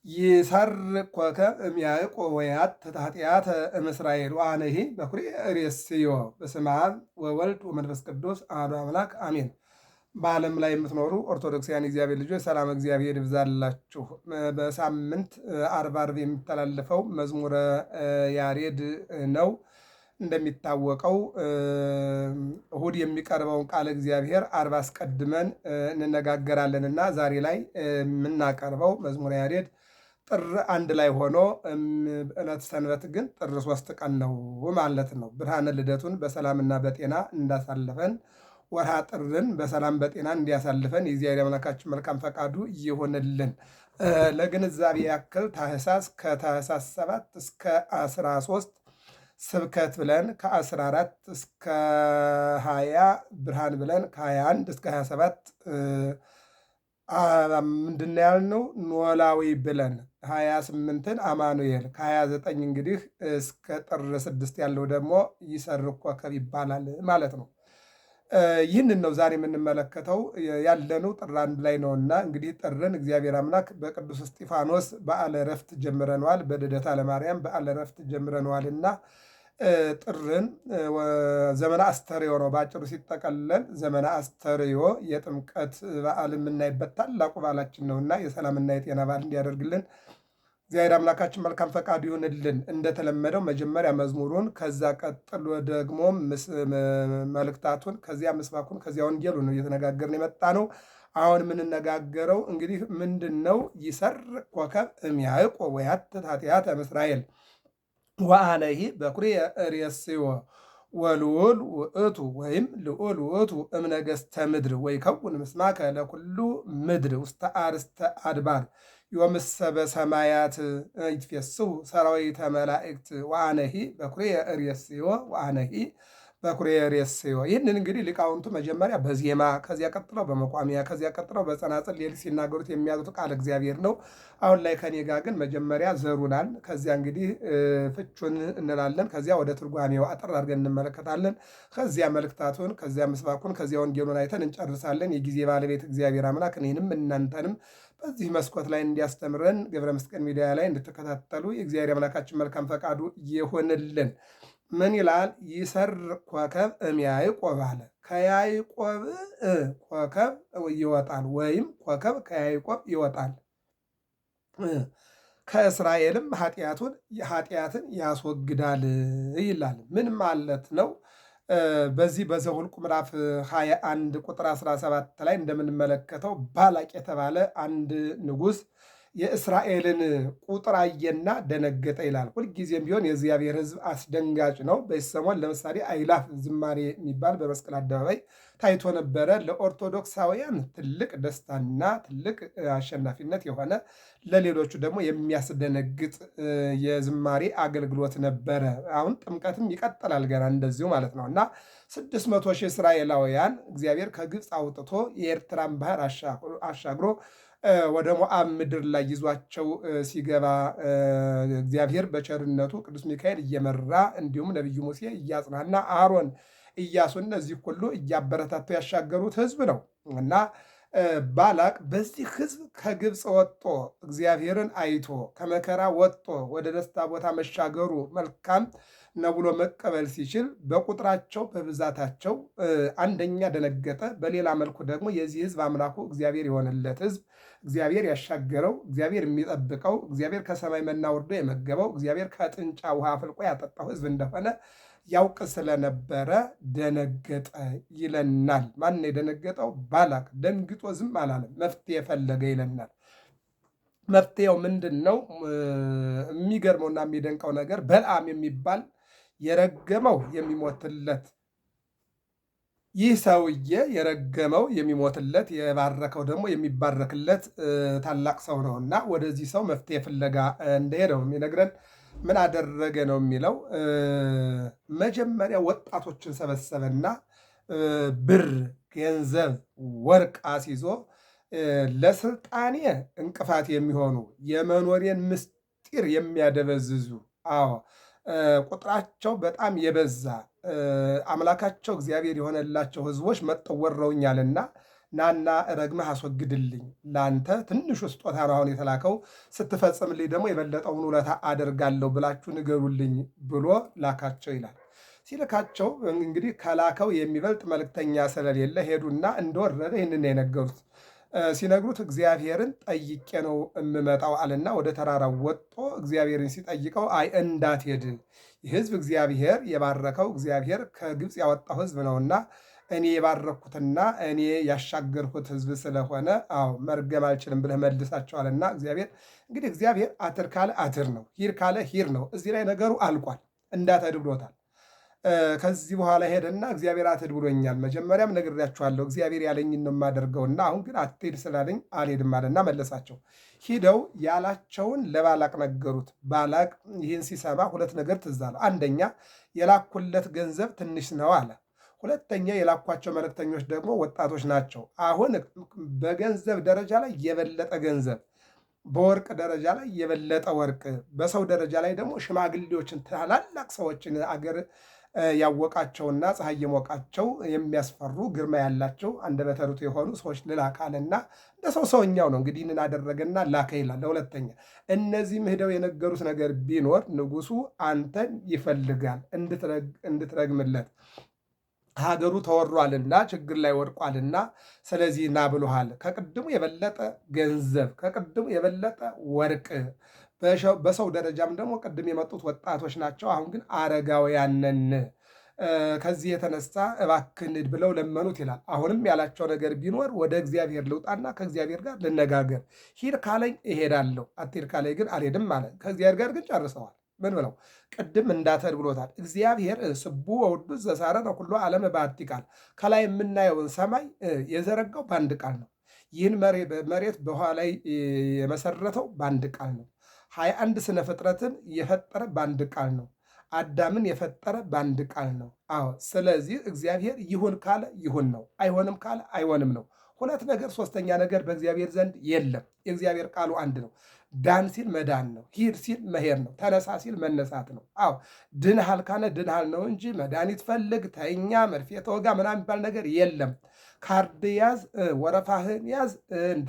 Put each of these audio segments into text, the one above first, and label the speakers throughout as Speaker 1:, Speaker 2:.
Speaker 1: ይሰርቅ ኮከብ እምያዕቆብ ወያትት ኃጢአተ እምእስራኤል ወአነሂ በኵሬ ርእስዮ በስመ አብ ወወልድ ወመንፈስ ቅዱስ አሐዱ አምላክ አሜን። በዓለም ላይ የምትኖሩ ኦርቶዶክሳውያን እግዚአብሔር ልጆች ሰላም እግዚአብሔር ይብዛላችሁ። በሳምንት ዓርብ ዓርብ የሚተላለፈው መዝሙረ ያሬድ ነው። እንደሚታወቀው እሁድ የሚቀርበውን ቃለ እግዚአብሔር ዓርብ አስቀድመን እንነጋገራለንና ዛሬ ላይ የምናቀርበው መዝሙረ ያሬድ ጥር 1 ላይ ሆኖ ዕለተ ሰንበት ግን ጥር 3 ቀን ነው ማለት ነው። ብርሃነ ልደቱን በሰላምና በጤና እንዳሳልፈን ወርሃ ጥርን በሰላም በጤና እንዲያሳልፈን የእግዚአብሔር አምላካችን መልካም ፈቃዱ ይሆንልን። ለግንዛቤ ያክል ታኅሳስ ከታኅሳስ 7 እስከ 13 ስብከት ብለን ከ14 እስከ 20 ብርሃን ብለን ከ21 እስከ 27 ምንድን ነው ያልነው? ኖላዊ ብለን 28ን አማኑኤል ከ29 እንግዲህ እስከ ጥር 6 ያለው ደግሞ ይሰርቅ ኮከብ ይባላል ማለት ነው። ይህንን ነው ዛሬ የምንመለከተው። ያለነው ጥር 1 ላይ ነውና እንግዲህ ጥርን እግዚአብሔር አምላክ በቅዱስ እስጢፋኖስ በዓለ ዕረፍት ጀምረነዋል፣ በልደታ ለማርያም በዓለ ዕረፍት ጀምረነዋልና ጥርን ዘመነ አስተርእዮ ነው በአጭሩ ሲጠቀለል። ዘመነ አስተርእዮ የጥምቀት በዓል የምናይበት ታላቁ በዓላችን ነውና የሰላምና የጤና በዓል እንዲያደርግልን እግዚአብሔር አምላካችን መልካም ፈቃዱ ይሁንልን። እንደተለመደው መጀመሪያ መዝሙሩን፣ ከዛ ቀጥሎ ደግሞ መልእክታቱን፣ ከዚያ ምስባኩን፣ ከዚያ ወንጌሉን ነው እየተነጋገርን የመጣ ነው። አሁን የምንነጋገረው እንግዲህ ምንድን ነው? ይሰርቅ ኮከብ እምያዕቆብ ወያትት ኃጢአተ እምእስራኤል ወአነሂ በኵሬ ርእስዮ ወልዑል ውእቱ ወይም ልዑል ውእቱ እምነገሥተ ምድር ወይከውን ምስማከ ለኩሉ ምድር ውስተ አርስተ አድባር ዮምሰ በሰማያት ይትፌስሑ ሰራዊተ መላእክት ወአነሂ በኵሬ ርእስዮ ወአነሂ በኵሬ ርእስዮ። ይህንን እንግዲህ ሊቃውንቱ መጀመሪያ በዜማ ከዚያ ቀጥለው በመቋሚያ ከዚያ ቀጥለው በጸናጽል ሌሊት ሲናገሩት የሚያዙት ቃል እግዚአብሔር ነው። አሁን ላይ ከኔ ጋር ግን መጀመሪያ ዘሩናል፣ ከዚያ እንግዲህ ፍቹን እንላለን፣ ከዚያ ወደ ትርጓሜው አጠር አድርገን እንመለከታለን። ከዚያ መልእክታቱን፣ ከዚያ ምስባኩን፣ ከዚያ ወንጌሉን አይተን እንጨርሳለን። የጊዜ ባለቤት እግዚአብሔር አምላክ እኔንም እናንተንም በዚህ መስኮት ላይ እንዲያስተምረን ገብረ መስቀል ሚዲያ ላይ እንድትከታተሉ የእግዚአብሔር አምላካችን መልካም ፈቃዱ ይሆንልን። ምን ይላል? ይሰርቅ ኮከብ እምያዕቆብ አለ። ከያዕቆብ ኮከብ ይወጣል፣ ወይም ኮከብ ከያዕቆብ ይወጣል፣ ከእስራኤልም ኃጢአትን ያስወግዳል ይላል። ምን ማለት ነው? በዚህ በዘኍልቍ ምዕራፍ 21 ቁጥር 17 ላይ እንደምንመለከተው ባላቅ የተባለ አንድ ንጉሥ የእስራኤልን ቁጥር አየና ደነገጠ ይላል። ሁልጊዜም ቢሆን የእግዚአብሔር ሕዝብ አስደንጋጭ ነው። በዚህ ሰሞን ለምሳሌ አይላፍ ዝማሬ የሚባል በመስቀል አደባባይ ታይቶ ነበረ። ለኦርቶዶክሳውያን ትልቅ ደስታና ትልቅ አሸናፊነት የሆነ ለሌሎቹ ደግሞ የሚያስደነግጥ የዝማሬ አገልግሎት ነበረ። አሁን ጥምቀትም ይቀጥላል ገና እንደዚሁ ማለት ነው እና 600 ሺህ እስራኤላውያን እግዚአብሔር ከግብፅ አውጥቶ የኤርትራን ባህር አሻግሮ ወደ ሞዓብ ምድር ላይ ይዟቸው ሲገባ እግዚአብሔር በቸርነቱ ቅዱስ ሚካኤል እየመራ እንዲሁም ነቢዩ ሙሴ እያጽናና አሮን ኢያሱ እነዚህ ሁሉ እያበረታቱ ያሻገሩት ሕዝብ ነው እና ባላቅ በዚህ ሕዝብ ከግብፅ ወጥቶ እግዚአብሔርን አይቶ ከመከራ ወጥቶ ወደ ደስታ ቦታ መሻገሩ መልካም ነው ብሎ መቀበል ሲችል በቁጥራቸው በብዛታቸው አንደኛ ደነገጠ። በሌላ መልኩ ደግሞ የዚህ ሕዝብ አምላኩ እግዚአብሔር የሆነለት ሕዝብ እግዚአብሔር ያሻገረው እግዚአብሔር የሚጠብቀው እግዚአብሔር ከሰማይ መና ወርዶ የመገበው እግዚአብሔር ከጥንጫ ውሃ አፍልቆ ያጠጣው ሕዝብ እንደሆነ ያውቅ ስለነበረ ደነገጠ ይለናል። ማን የደነገጠው? ባላቅ። ደንግጦ ዝም አላለም፣ መፍትሄ ፈለገ ይለናል። መፍትሄው ምንድን ነው? የሚገርመውና የሚደንቀው ነገር በለዓም የሚባል የረገመው የሚሞትለት ይህ ሰውዬ የረገመው የሚሞትለት የባረከው ደግሞ የሚባረክለት ታላቅ ሰው ነው እና ወደዚህ ሰው መፍትሄ ፍለጋ እንደሄደው የሚነግረን ምን አደረገ ነው የሚለው። መጀመሪያ ወጣቶችን ሰበሰበና ብር፣ ገንዘብ፣ ወርቅ አስይዞ ለስልጣኔ እንቅፋት የሚሆኑ የመኖሬን ምስጢር የሚያደበዝዙ ቁጥራቸው በጣም የበዛ አምላካቸው እግዚአብሔር የሆነላቸው ሕዝቦች መጥተው ወረውኛልና ናና ረግመህ አስወግድልኝ፣ ለአንተ ትንሹ ስጦታ ነው አሁን የተላከው፣ ስትፈጽምልኝ ደግሞ የበለጠውን ውለታ አደርጋለሁ ብላችሁ ንገሩልኝ ብሎ ላካቸው ይላል። ሲልካቸው እንግዲህ ከላከው የሚበልጥ መልእክተኛ ስለሌለ ሄዱና እንደወረደ ይህንን የነገሩት። ሲነግሩት እግዚአብሔርን ጠይቄ ነው የምመጣው አለና ወደ ተራራው ወጥቶ እግዚአብሔርን ሲጠይቀው አይ እንዳትሄድ፣ ይህ ሕዝብ እግዚአብሔር የባረከው እግዚአብሔር ከግብፅ ያወጣው ሕዝብ ነውና እኔ የባረኩትና እኔ ያሻገርኩት ሕዝብ ስለሆነ አዎ መርገም አልችልም ብለህ መልሳቸዋልና እግዚአብሔር እንግዲህ እግዚአብሔር አትር ካለ አትር ነው፣ ሂር ካለ ሂር ነው። እዚህ ላይ ነገሩ አልቋል፣ እንዳትሄድ ብሎታል። ከዚህ በኋላ ሄደና እግዚአብሔር አትሄድ ብሎኛል፣ መጀመሪያም ነግሬያችኋለሁ፣ እግዚአብሔር ያለኝን ነው የማደርገውና አሁን ግን አትሄድ ስላለኝ አልሄድም አለና መለሳቸው። ሂደው ያላቸውን ለባላቅ ነገሩት። ባላቅ ይህን ሲሰማ ሁለት ነገር ትዝ አለው። አንደኛ የላኩለት ገንዘብ ትንሽ ነው አለ። ሁለተኛ የላኳቸው መልእክተኞች ደግሞ ወጣቶች ናቸው። አሁን በገንዘብ ደረጃ ላይ የበለጠ ገንዘብ፣ በወርቅ ደረጃ ላይ የበለጠ ወርቅ፣ በሰው ደረጃ ላይ ደግሞ ሽማግሌዎችን ታላላቅ ሰዎችን አገር ያወቃቸውና ፀሐይ የሞቃቸው የሚያስፈሩ ግርማ ያላቸው አንደበተ ርቱዕ የሆኑ ሰዎች ልላካልና እንደ ሰው ሰውኛው ነው እንግዲህ ይህንን አደረገና ላከ ይላል። ለሁለተኛ እነዚህም ሄደው የነገሩት ነገር ቢኖር ንጉሱ አንተን ይፈልጋል እንድትረግምለት፣ ሀገሩ ተወሯልና ችግር ላይ ወድቋልና ስለዚህ ና ብሎሃል። ከቅድሙ የበለጠ ገንዘብ፣ ከቅድሙ የበለጠ ወርቅ፣ በሰው ደረጃም ደግሞ ቅድም የመጡት ወጣቶች ናቸው፣ አሁን ግን አረጋውያን ነን። ከዚህ የተነሳ እባክህ እንሂድ ብለው ለመኑት ይላል። አሁንም ያላቸው ነገር ቢኖር ወደ እግዚአብሔር ልውጣና ከእግዚአብሔር ጋር ልነጋገር፣ ሂድ ካለኝ እሄዳለሁ፣ አትሂድ ካለኝ ግን አልሄድም አለ። ከእግዚአብሔር ጋር ግን ጨርሰዋል። ምን ብለው ቅድም እንዳትሄድ ብሎታል። እግዚአብሔር ስቡ ወውዱስ ዘሳረነ ኩሎ ዓለም በአሐቲ ቃል፣ ከላይ የምናየውን ሰማይ የዘረጋው በአንድ ቃል ነው። ይህን መሬት በውሃ ላይ የመሰረተው በአንድ ቃል ነው። 21 ስነ ፍጥረትን የፈጠረ በአንድ ቃል ነው። አዳምን የፈጠረ በአንድ ቃል ነው። አዎ፣ ስለዚህ እግዚአብሔር ይሁን ካለ ይሁን ነው፣ አይሆንም ካለ አይሆንም ነው። ሁለት ነገር ሶስተኛ ነገር በእግዚአብሔር ዘንድ የለም። የእግዚአብሔር ቃሉ አንድ ነው። ዳን ሲል መዳን ነው። ሂድ ሲል መሄድ ነው። ተነሳ ሲል መነሳት ነው። አዎ ድንሃል ካለ ድንሃል ነው እንጂ መድኃኒት ፈልግ፣ ተኛ፣ መርፌ ተወጋ ምናምን የሚባል ነገር የለም። ካርድ ያዝ፣ ወረፋህን ያዝ፣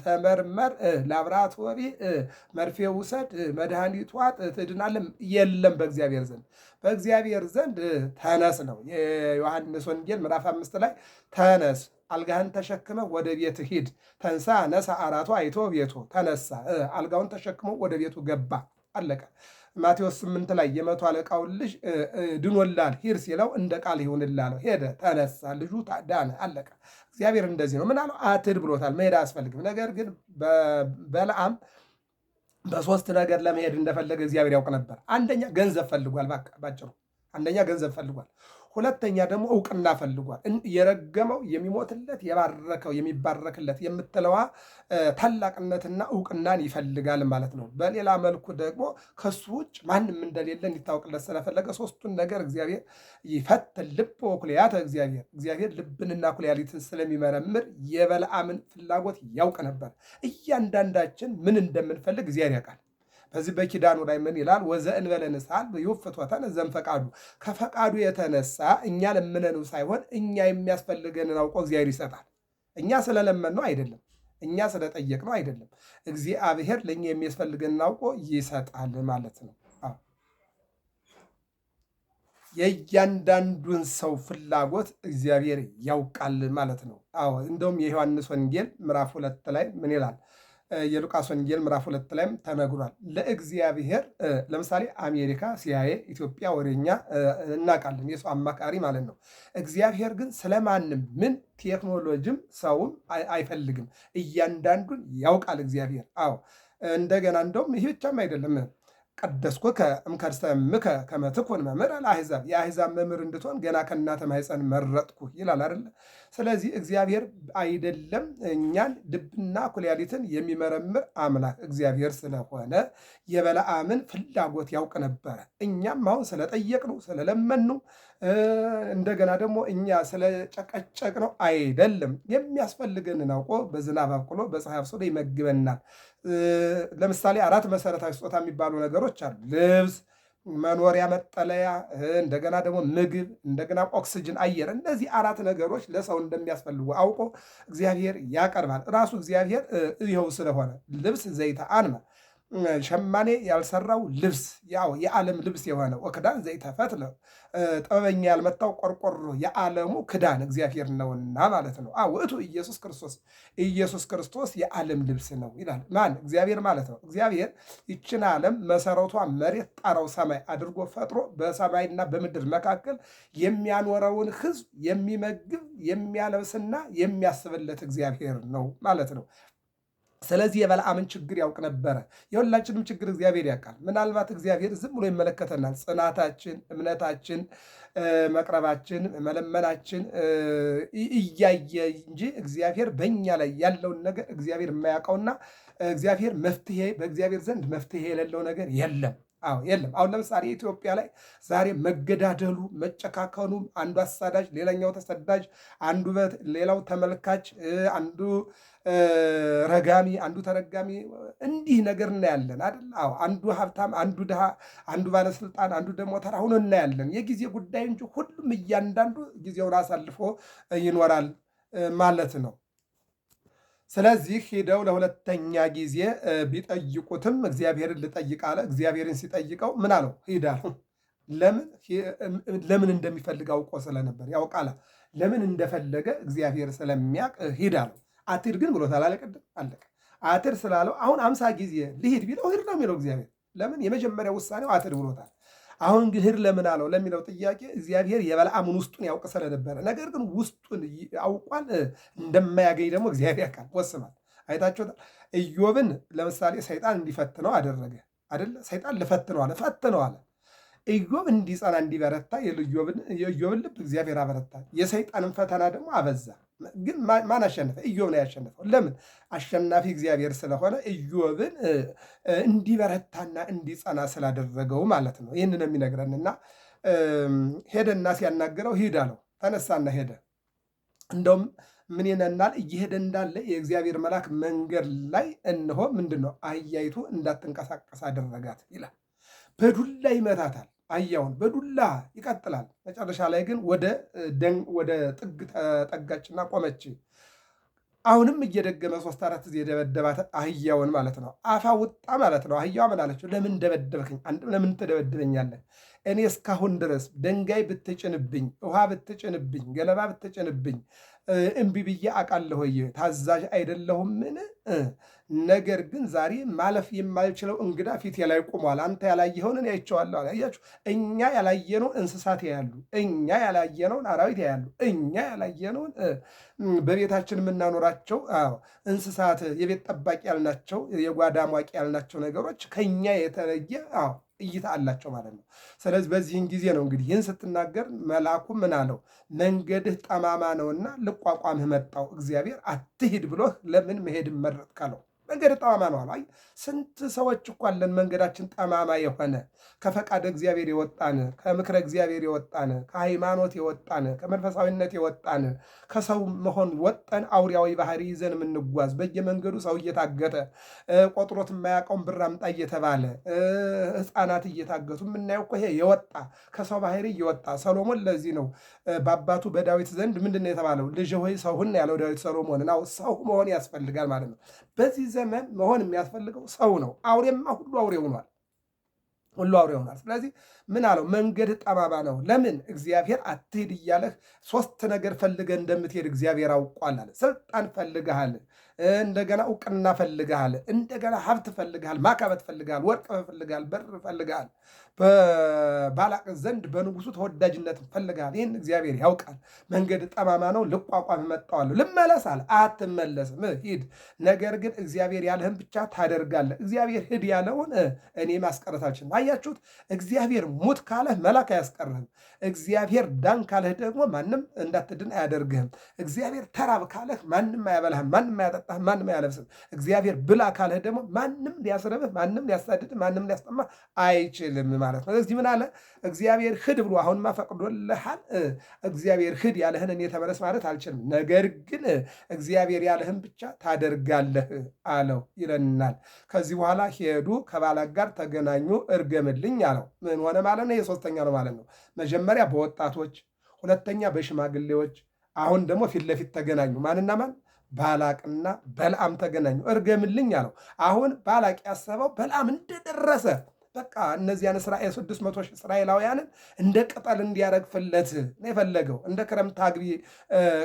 Speaker 1: ተመርመር፣ ላብራቶሪ መርፌ ውሰድ፣ መድኃኒት ዋጥ፣ ትድናለም የለም በእግዚአብሔር ዘንድ። በእግዚአብሔር ዘንድ ተነስ ነው። የዮሐንስ ወንጌል ምዕራፍ 5 ላይ ተነስ አልጋህን ተሸክመ ወደ ቤት ሂድ፣ ተንሳ ነሳ አራቶ አይቶ ቤቱ፣ ተነሳ አልጋውን ተሸክሞ ወደ ቤቱ ገባ፣ አለቀ። ማቴዎስ 8 ላይ የመቶ አለቃውን ልጅ ድኖላል ሂድ ሲለው እንደ ቃል ይሁንላለው፣ ሄደ፣ ተነሳ፣ ልጁ ዳነ፣ አለቀ። እግዚአብሔር እንደዚህ ነው። ምን አለው? አትሂድ ብሎታል። መሄድ አያስፈልግም። ነገር ግን በለዓም በሶስት ነገር ለመሄድ እንደፈለገ እግዚአብሔር ያውቅ ነበር። አንደኛ ገንዘብ ፈልጓል፣ ባጭሩ አንደኛ ገንዘብ ፈልጓል። ሁለተኛ ደግሞ እውቅና ፈልጓል። የረገመው የሚሞትለት የባረከው የሚባረክለት የምትለዋ ታላቅነትና እውቅናን ይፈልጋል ማለት ነው። በሌላ መልኩ ደግሞ ከሱ ውጭ ማንም እንደሌለ እንዲታወቅለት ስለፈለገ ሶስቱን ነገር እግዚአብሔር ይፈትን ልብ ወኩልያተ እግዚአብሔር ልብንና ኩልያሊትን ስለሚመረምር የበለዓምን ፍላጎት ያውቅ ነበር። እያንዳንዳችን ምን እንደምንፈልግ እግዚአብሔር ያውቃል። በዚህ በኪዳኑ ላይ ምን ይላል? ወዘእንበለ ንስሐል ይውፍትወተነ ዘእምፈቃዱ፣ ከፈቃዱ የተነሳ እኛ ለምነነው ሳይሆን እኛ የሚያስፈልገንን አውቆ እግዚአብሔር ይሰጣል። እኛ ስለለመንነው አይደለም፣ እኛ ስለጠየቅነው አይደለም። እግዚአብሔር ለእኛ የሚያስፈልገንን አውቆ ይሰጣል ማለት ነው። የእያንዳንዱን ሰው ፍላጎት እግዚአብሔር ያውቃል ማለት ነው። አዎ እንደውም የዮሐንስ ወንጌል ምዕራፍ 2 ላይ ምን ይላል? የሉቃስ ወንጌል ምዕራፍ 2 ላይም ተነግሯል። ለእግዚአብሔር ለምሳሌ አሜሪካ ሲአይኤ፣ ኢትዮጵያ ወሬኛ እናውቃለን፣ የሰው አማካሪ ማለት ነው። እግዚአብሔር ግን ስለማንም ምን ቴክኖሎጂም ሰውም አይፈልግም። እያንዳንዱን ያውቃል እግዚአብሔር። አዎ እንደገና እንደውም ይህ ብቻም አይደለም፣ ቀደስኩከ እምከርሰ እምከ ከመ ትኩን መምህረ ለአሕዛብ፣ የአሕዛብ መምህር እንድትሆን ገና ከእናተ ማኅፀን መረጥኩ ይላል አይደለ? ስለዚህ እግዚአብሔር አይደለም እኛን ልብና ኩላሊትን የሚመረምር አምላክ እግዚአብሔር ስለሆነ የበለዓምን ፍላጎት ያውቅ ነበረ። እኛም አሁን ስለጠየቅነው ስለለመንነው እንደገና ደግሞ እኛ ስለጨቀጨቅነው አይደለም፣ የሚያስፈልገንን አውቆ በዝናብ አብቅሎ በፀሐይ አብስሎ ይመግበናል። ለምሳሌ 4 መሰረታዊ ስጦታ የሚባሉ ነገሮች አሉ። ልብስ፣ መኖሪያ፣ መጠለያ፣ እንደገና ደግሞ ምግብ፣ እንደገና ኦክስጅን፣ አየር፣ እነዚህ 4 ነገሮች ለሰው እንደሚያስፈልጉ አውቆ እግዚአብሔር ያቀርባል። ራሱ እግዚአብሔር ይኸው ስለሆነ ልብስ ዘይተ አንመ ሸማኔ ያልሰራው ልብስ ያው የዓለም ልብስ የሆነው ወክዳን ዘይተፈትለ ጥበበኛ ያልመታው ቆርቆሮ የዓለሙ ክዳን እግዚአብሔር ነውና ማለት ነው። ውእቱ ኢየሱስ ክርስቶስ ኢየሱስ ክርስቶስ የዓለም ልብስ ነው ይላል። ማን? እግዚአብሔር ማለት ነው። እግዚአብሔር ይችን ዓለም መሰረቷ መሬት ጣራው ሰማይ አድርጎ ፈጥሮ በሰማይና በምድር መካከል የሚያኖረውን ሕዝብ የሚመግብ የሚያለብስና የሚያስብለት እግዚአብሔር ነው ማለት ነው። ስለዚህ የበለዓምን ችግር ያውቅ ነበረ። የሁላችንም ችግር እግዚአብሔር ያውቃል። ምናልባት እግዚአብሔር ዝም ብሎ ይመለከተናል። ጽናታችን፣ እምነታችን፣ መቅረባችን፣ መለመናችን እያየ እንጂ እግዚአብሔር በእኛ ላይ ያለውን ነገር እግዚአብሔር የማያውቀውና እግዚአብሔር መፍትሄ በእግዚአብሔር ዘንድ መፍትሄ የሌለው ነገር የለም። የለም። አሁን ለምሳሌ ኢትዮጵያ ላይ ዛሬ መገዳደሉ፣ መጨካከሉ፣ አንዱ አሳዳጅ ሌላኛው ተሰዳጅ፣ አንዱ ሌላው ተመልካች፣ አንዱ ረጋሚ አንዱ ተረጋሚ፣ እንዲህ ነገር እናያለን አይደል? አንዱ ሀብታም አንዱ ድሃ፣ አንዱ ባለስልጣን አንዱ ደግሞ ተራ ሆኖ እናያለን። የጊዜ ጉዳይ እንጂ ሁሉም እያንዳንዱ ጊዜውን አሳልፎ ይኖራል ማለት ነው። ስለዚህ ሄደው ለሁለተኛ ጊዜ ቢጠይቁትም እግዚአብሔርን ልጠይቅ አለ። እግዚአብሔርን ሲጠይቀው ምን አለው? ሂድ አለው። ለምን እንደሚፈልግ አውቆ ስለነበር ያውቃላ። ለምን እንደፈለገ እግዚአብሔር ስለሚያውቅ ሂድ አለው። አትሂድ ግን ብሎታል አለ። ቅድም አለቀ። አትሂድ ስላለው አሁን 50 ጊዜ ልሂድ ቢለው ሂድ ነው የሚለው እግዚአብሔር። ለምን? የመጀመሪያ ውሳኔው አትሂድ ብሎታል። አሁን ግን ሂድ ለምን አለው ለሚለው ጥያቄ እግዚአብሔር የበለዓምን ውስጡን ያውቅ ስለነበረ፣ ነገር ግን ውስጡን አውቋል። እንደማያገኝ ደግሞ እግዚአብሔር ያውቃል፣ ወስኗል። አይታችሁታል። ኢዮብን ለምሳሌ ሰይጣን እንዲፈትነው አደረገ አይደለ? ሰይጣን ልፈትነው አለ፣ ፈትነው አለ። ኢዮብ እንዲጸና እንዲበረታ የኢዮብን ልብ እግዚአብሔር አበረታ። የሰይጣንን ፈተና ደግሞ አበዛ። ግን ማን አሸነፈ? ኢዮብ ነው ያሸነፈው። ለምን? አሸናፊ እግዚአብሔር ስለሆነ ኢዮብን እንዲበረታና እንዲጸና ስላደረገው ማለት ነው። ይህንን የሚነግረንና ሄደና ሲያናገረው ሂድ አለው። ተነሳና ሄደ። እንደውም ምን ይነናል? እየሄደ እንዳለ የእግዚአብሔር መልአክ መንገድ ላይ እነሆ ምንድን ነው አህያይቱ እንዳትንቀሳቀስ አደረጋት ይላል። በዱላ ይመታታል። አህያውን በዱላ ይቀጥላል። መጨረሻ ላይ ግን ወደ ጥግ ተጠጋችና ቆመች። አሁንም እየደገመ 3-4 ጊዜ ደበደባት አህያውን ማለት ነው። አፋ ውጣ ማለት ነው። አህያዋ ምን አለችው? ለምን ደበደብክኝ? አንድም ለምን ትደበድበኛለህ? እኔ እስካሁን ድረስ ድንጋይ ብትጭንብኝ፣ ውሃ ብትጭንብኝ፣ ገለባ ብትጭንብኝ እምቢ ብዬ አውቃለሁ። ታዛዥ አይደለሁምን? ነገር ግን ዛሬ ማለፍ የማልችለው እንግዳ ፊቴ ላይ ቆሟል። አንተ ያላየኸውን እኔ አይቼዋለሁ አለ። አያችሁ፣ እኛ ያላየነውን እንስሳት ያያሉ፣ እኛ ያላየነውን አራዊት ያያሉ፣ እኛ ያላየነውን በቤታችን የምናኖራቸው እንስሳት፣ የቤት ጠባቂ ያልናቸው፣ የጓዳ ሟቂ ያልናቸው ነገሮች ከኛ የተለየ እይታ አላቸው ማለት ነው። ስለዚህ በዚህን ጊዜ ነው እንግዲህ ይህን ስትናገር መልአኩ ምን አለው? መንገድህ ጠማማ ነውና ልቋቋምህ መጣው። እግዚአብሔር አትሂድ ብሎህ ለምን መሄድ መረጥክ አለው። መንገድ ጠማማ ነው አለ። ስንት ሰዎች እኮ አለን መንገዳችን ጠማማ የሆነ ከፈቃድ እግዚአብሔር የወጣን፣ ከምክረ እግዚአብሔር የወጣን፣ ከሃይማኖት የወጣን፣ ከመንፈሳዊነት የወጣን፣ ከሰው መሆን ወጠን አውሪያዊ ባህሪ ይዘን የምንጓዝ በየመንገዱ ሰው እየታገተ ቆጥሮት የማያውቀውን ብር አምጣ እየተባለ ሕፃናት እየታገቱ የምናየው እኮ ይሄ የወጣ ከሰው ባህሪ እየወጣ ሰሎሞን ለዚህ ነው በአባቱ በዳዊት ዘንድ ምንድን ነው የተባለው? ልጅ ሆይ ሰው ሁን ያለው ዳዊት ሰሎሞን። ሰው መሆን ያስፈልጋል ማለት ነው። በዚህ ዘመን መሆን የሚያስፈልገው ሰው ነው። አውሬማ ሁሉ አውሬ ሆኗል፣ ሁሉ አውሬ ሆኗል። ስለዚህ ምን አለው? መንገድ ጠማማ ነው። ለምን? እግዚአብሔር አትሂድ እያለህ 3 ነገር ፈልገህ እንደምትሄድ እግዚአብሔር አውቋል አለ። ስልጣን ፈልገሃል፣ እንደገና እውቅና ፈልገሃል፣ እንደገና ሀብት ፈልገሃል፣ ማካበት ፈልገሃል፣ ወርቅ ፈልገሃል፣ በር ፈልገሃል፣ በባላቅ ዘንድ በንጉሱ ተወዳጅነት ፈልገሃል። ይህን እግዚአብሔር ያውቃል። መንገድ ጠማማ ነው፣ ልቋቋም መጣዋለሁ። ልመለስ አለ። አትመለስም፣ ሂድ። ነገር ግን እግዚአብሔር ያለህን ብቻ ታደርጋለህ። እግዚአብሔር ሂድ ያለውን እኔ ማስቀረት አልችልም። አያችሁት? እግዚአብሔር ሙት ካለህ መልአክ አያስቀርህም። እግዚአብሔር ዳን ካለህ ደግሞ ማንም እንዳትድን አያደርግህም። እግዚአብሔር ተራብ ካለህ ማንም አያበላህም፣ ማንም አያጠጣ ሊያሳጣህ ማንም አያለብስም። እግዚአብሔር ብላ ካለህ ደግሞ ማንም ሊያስረብህ፣ ማንም ሊያሳድድህ፣ ማንም ሊያስጠማህ አይችልም ማለት ነው። ስለዚህ ምን አለ እግዚአብሔር ሂድ ብሎ አሁንማ ፈቅዶልሃል። እግዚአብሔር ሂድ ያለህን እኔ ተመለስ ማለት አልችልም፣ ነገር ግን እግዚአብሔር ያለህን ብቻ ታደርጋለህ አለው ይለናል። ከዚህ በኋላ ሄዱ፣ ከባላቅ ጋር ተገናኙ፣ እርገምልኝ አለው። ምን ሆነ ማለት ነው? የሶስተኛ ነው ማለት ነው። መጀመሪያ በወጣቶች፣ ሁለተኛ በሽማግሌዎች፣ አሁን ደግሞ ፊት ለፊት ተገናኙ። ማንና ማን? ባላቅና በልዓም ተገናኙ። እርገምልኝ አለው። አሁን ባላቅ ያሰበው በልዓም እንደደረሰ በቃ እነዚያን 600 ሺህ እስራኤላውያንን እንደ ቅጠል እንዲያረግፍለት ነው የፈለገው። እንደ ክረምት አግቢ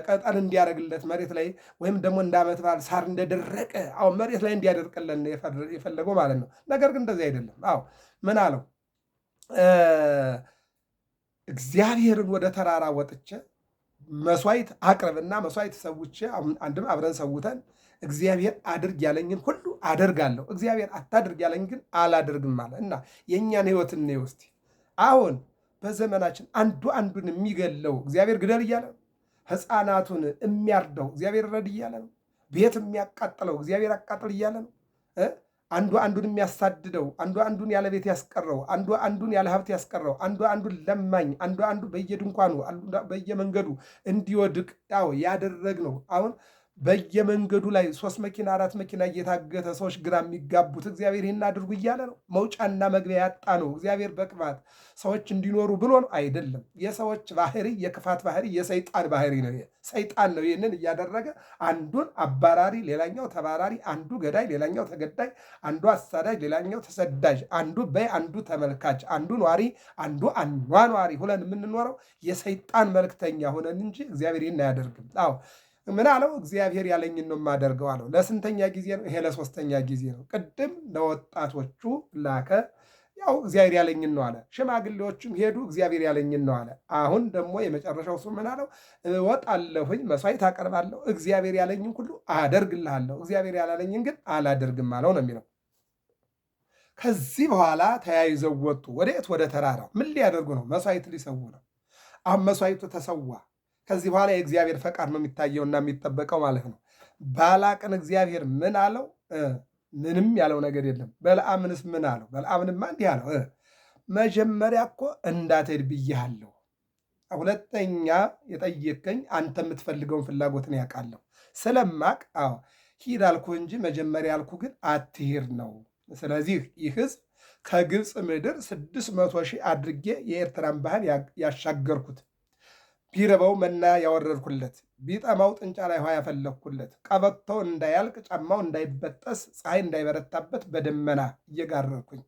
Speaker 1: ቅጠል እንዲያረግለት መሬት ላይ ወይም ደግሞ እንደ ዓመት በዓል ሳር እንደደረቀ አሁን መሬት ላይ እንዲያደርቅለን የፈለገው ማለት ነው። ነገር ግን እንደዚህ አይደለም። አዎ ምን አለው? እግዚአብሔርን ወደ ተራራ ወጥቼ መስዋዕት አቅርብና መስዋዕት ሰውቼ አንድም አብረን ሰውተን እግዚአብሔር አድርግ ያለኝን ሁሉ አደርጋለሁ፣ እግዚአብሔር አታድርግ ያለኝ ግን አላደርግም አለ እና የእኛን ሕይወት እንየው እስቲ። አሁን በዘመናችን አንዱ አንዱን የሚገለው እግዚአብሔር ግደል እያለ ነው። ሕፃናቱን የሚያርደው እግዚአብሔር ረድ እያለ ነው። ቤት የሚያቃጥለው እግዚአብሔር አቃጥል እያለ ነው። አንዱ አንዱን የሚያሳድደው፣ አንዱ አንዱን ያለ ቤት ያስቀረው፣ አንዱ አንዱን ያለ ሀብት ያስቀረው፣ አንዱ አንዱን ለማኝ፣ አንዱ አንዱ በየድንኳኑ በየመንገዱ እንዲወድቅ ያደረግነው አሁን በየመንገዱ ላይ 3 መኪና 4 መኪና እየታገተ ሰዎች ግራ የሚጋቡት እግዚአብሔር ይህን አድርጉ እያለ ነው። መውጫና መግቢያ ያጣ ነው። እግዚአብሔር በቅባት ሰዎች እንዲኖሩ ብሎ ነው አይደለም። የሰዎች ባህሪ፣ የክፋት ባህሪ የሰይጣን ባህሪ ነው። ሰይጣን ነው ይህንን እያደረገ አንዱን አባራሪ፣ ሌላኛው ተባራሪ፣ አንዱ ገዳይ፣ ሌላኛው ተገዳይ፣ አንዱ አሳዳጅ፣ ሌላኛው ተሰዳጅ፣ አንዱ በይ፣ አንዱ ተመልካች፣ አንዱ ኗሪ፣ አንዱ አኗኗሪ ሁለን የምንኖረው የሰይጣን መልክተኛ ሆነን እንጂ እግዚአብሔር ይህን አያደርግም። አዎ ምን አለው? እግዚአብሔር ያለኝን ነው የማደርገው አለው። ለስንተኛ ጊዜ ነው? ይሄ ለሶስተኛ ጊዜ ነው። ቅድም ለወጣቶቹ ላከ፣ ያው እግዚአብሔር ያለኝን ነው አለ። ሽማግሌዎቹም ሄዱ፣ እግዚአብሔር ያለኝን ነው አለ። አሁን ደግሞ የመጨረሻው እሱ ምን አለው? እወጣለሁኝ፣ መስዋዕት አቀርባለሁ፣ እግዚአብሔር ያለኝን ሁሉ አደርግልሃለሁ፣ እግዚአብሔር ያላለኝን ግን አላደርግም አለው ነው የሚለው። ከዚህ በኋላ ተያይዘው ወጡ። ወዴት? ወደ ተራራው። ምን ሊያደርጉ ነው? መስዋዕት ሊሰዉ ነው። አሁን መስዋዕቱ ተሰዋ። ከዚህ በኋላ የእግዚአብሔር ፈቃድ ነው የሚታየውና የሚጠበቀው ማለት ነው። ባላቅን እግዚአብሔር ምን አለው? ምንም ያለው ነገር የለም። በለዓምንስ ምን አለው? በለዓምንማ እንዲህ አለው፣ መጀመሪያ እኮ እንዳትሄድ ብዬሃለሁ። ሁለተኛ የጠየቀኝ አንተ የምትፈልገውን ፍላጎትን ያውቃለሁ ስለማቅ፣ ሂድ አልኩህ እንጂ መጀመሪያ ያልኩ ግን አትሂድ ነው። ስለዚህ ይህ ሕዝብ ከግብፅ ምድር 600 ሺህ አድርጌ የኤርትራን ባህር ያሻገርኩት፣ ቢረበው መና ያወረድኩለት፣ ቢጠማው ጥንጫ ላይ ውሃ ያፈለግኩለት፣ ቀበቶው እንዳያልቅ ጫማው እንዳይበጠስ ፀሐይ እንዳይበረታበት በደመና እየጋረርኩኝ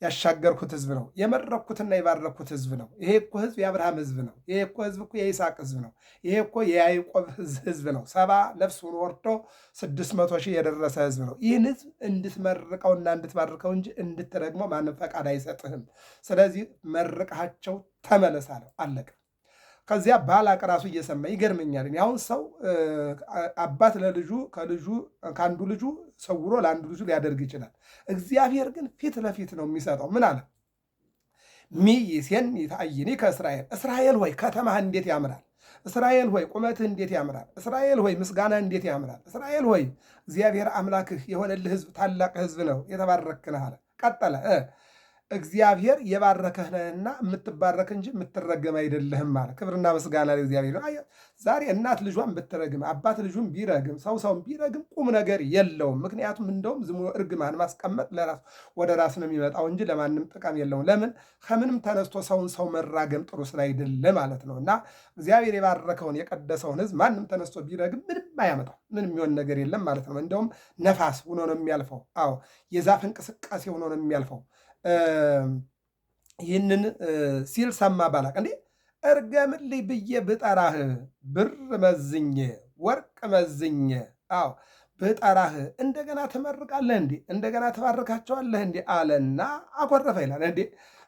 Speaker 1: ያሻገርኩት ህዝብ ነው። የመረኩትና የባረኩት ህዝብ ነው። ይሄ እኮ ህዝብ የአብርሃም ህዝብ ነው። ይሄ እኮ ህዝብ እኮ የይስሐቅ ህዝብ ነው። ይሄ እኮ የያዕቆብ ህዝብ ነው። 70 ነፍሱን ወርዶ 600 ሺህ የደረሰ ህዝብ ነው። ይህን ህዝብ እንድትመርቀውና እንድትባርከው እንጂ እንድትረግመው ማንም ፈቃድ አይሰጥህም። ስለዚህ መርቃቸው ተመለስ አለው። አለቀ። ከዚያ ባላቅ ራሱ እየሰማ ይገርመኛል። አሁን ሰው አባት ለልጁ ከአንዱ ልጁ ሰውሮ ለአንዱ ልጁ ሊያደርግ ይችላል። እግዚአብሔር ግን ፊት ለፊት ነው የሚሰጠው። ምን አለ? ሚይሴኒ ተአይኒ ከእስራኤል፣ እስራኤል ሆይ ከተማህ እንዴት ያምራል! እስራኤል ሆይ ቁመትህ እንዴት ያምራል! እስራኤል ሆይ ምስጋና እንዴት ያምራል! እስራኤል ሆይ እግዚአብሔር አምላክህ የሆነልህ ህዝብ ታላቅ ህዝብ ነው፣ የተባረክህ ነህ አለ። ቀጠለ እግዚአብሔር የባረከህ ነህና የምትባረክ እንጂ የምትረገም አይደለህም አለ። ክብርና ምስጋና ለእግዚአብሔር። ዛሬ እናት ልጇን ብትረግም፣ አባት ልጁን ቢረግም፣ ሰውን ቢረግም ቁም ነገር የለውም። ምክንያቱም እንደውም ዝም ብሎ እርግማን ማስቀመጥ ወደ ራስ ነው የሚመጣው እንጂ ለማንም ጥቅም የለውም። ለምን? ከምንም ተነስቶ ሰው መራገም ጥሩ ስላይደለ ማለት ነው። እና እግዚአብሔር የባረከውን የቀደሰውን ህዝብ ማንም ተነስቶ ቢረግም ምንም አያመጣው፣ ምንም የሚሆን ነገር የለም ማለት ነው። እንደውም ነፋስ ሆኖ ነው የሚያልፈው። የዛፍ እንቅስቃሴ ሆኖ ነው የሚያልፈው። ይህንን ሲል ሰማ ባላቅ። እንዴ እርገምልኝ ብዬ ብጠራህ ብር መዝኜ ወርቅ መዝኜ ብጠራህ እንደገና ትመርቃለህ እንዴ? እንደገና ትባርካቸዋለህ እንዴ? አለና አኮረፈ ይላል። እንዴ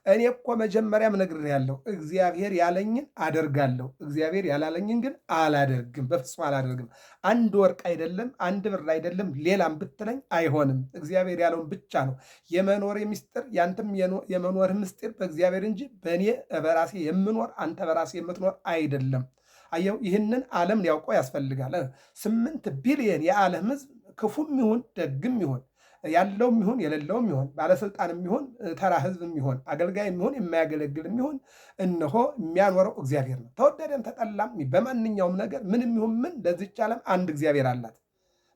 Speaker 1: እኔ እኮ መጀመሪያም ነግሬሃለሁ፣ እግዚአብሔር ያለኝን አደርጋለሁ፣ እግዚአብሔር ያላለኝን ግን አላደርግም፣ በፍጹም አላደርግም። አንድ ወርቅ አይደለም፣ አንድ ብር አይደለም፣ ሌላም ብትለኝ አይሆንም። እግዚአብሔር ያለውን ብቻ ነው የመኖር ምስጢር፣ ያንተም የመኖር ምስጢር በእግዚአብሔር እንጂ በእኔ በራሴ የምኖር አንተ በራሴ የምትኖር አይደለም። አየው፣ ይህንን ዓለም ሊያውቀው ያስፈልጋል። 8 ቢሊየን የዓለም ሕዝብ ክፉም ይሁን ደግም ይሁን ያለውም ይሁን የሌለውም ይሁን ባለስልጣንም ይሁን ተራ ሕዝብም ይሁን አገልጋይም ይሁን የማያገለግልም ይሁን እነሆ የሚያኖረው እግዚአብሔር ነው። ተወደደም ተጠላም በማንኛውም ነገር ምንም ይሁን ምን ለዚች ዓለም አንድ እግዚአብሔር አላት።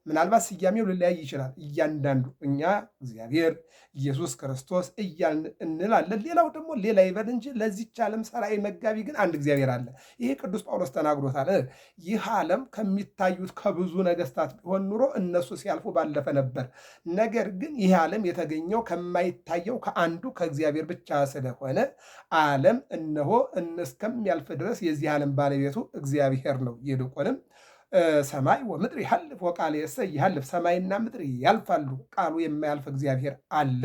Speaker 1: ምናልባት ስያሜው ሊለያይ ይችላል። እያንዳንዱ እኛ እግዚአብሔር ኢየሱስ ክርስቶስ እያልን እንላለን። ሌላው ደግሞ ሌላ ይበል እንጂ ለዚች ዓለም ሰራይ መጋቢ ግን አንድ እግዚአብሔር አለ። ይሄ ቅዱስ ጳውሎስ ተናግሮታል። ይህ ዓለም ከሚታዩት ከብዙ ነገስታት ቢሆን ኑሮ እነሱ ሲያልፉ ባለፈ ነበር። ነገር ግን ይህ ዓለም የተገኘው ከማይታየው ከአንዱ ከእግዚአብሔር ብቻ ስለሆነ ዓለም እነሆ እስከሚያልፍ ድረስ የዚህ ዓለም ባለቤቱ እግዚአብሔር ነው። ይልቁንም ሰማይ ወምድር ይሐልፍ ወቃልየሰ ይሐልፍ፣ ሰማይና ምድር ያልፋሉ ቃሉ የማያልፍ እግዚአብሔር አለ።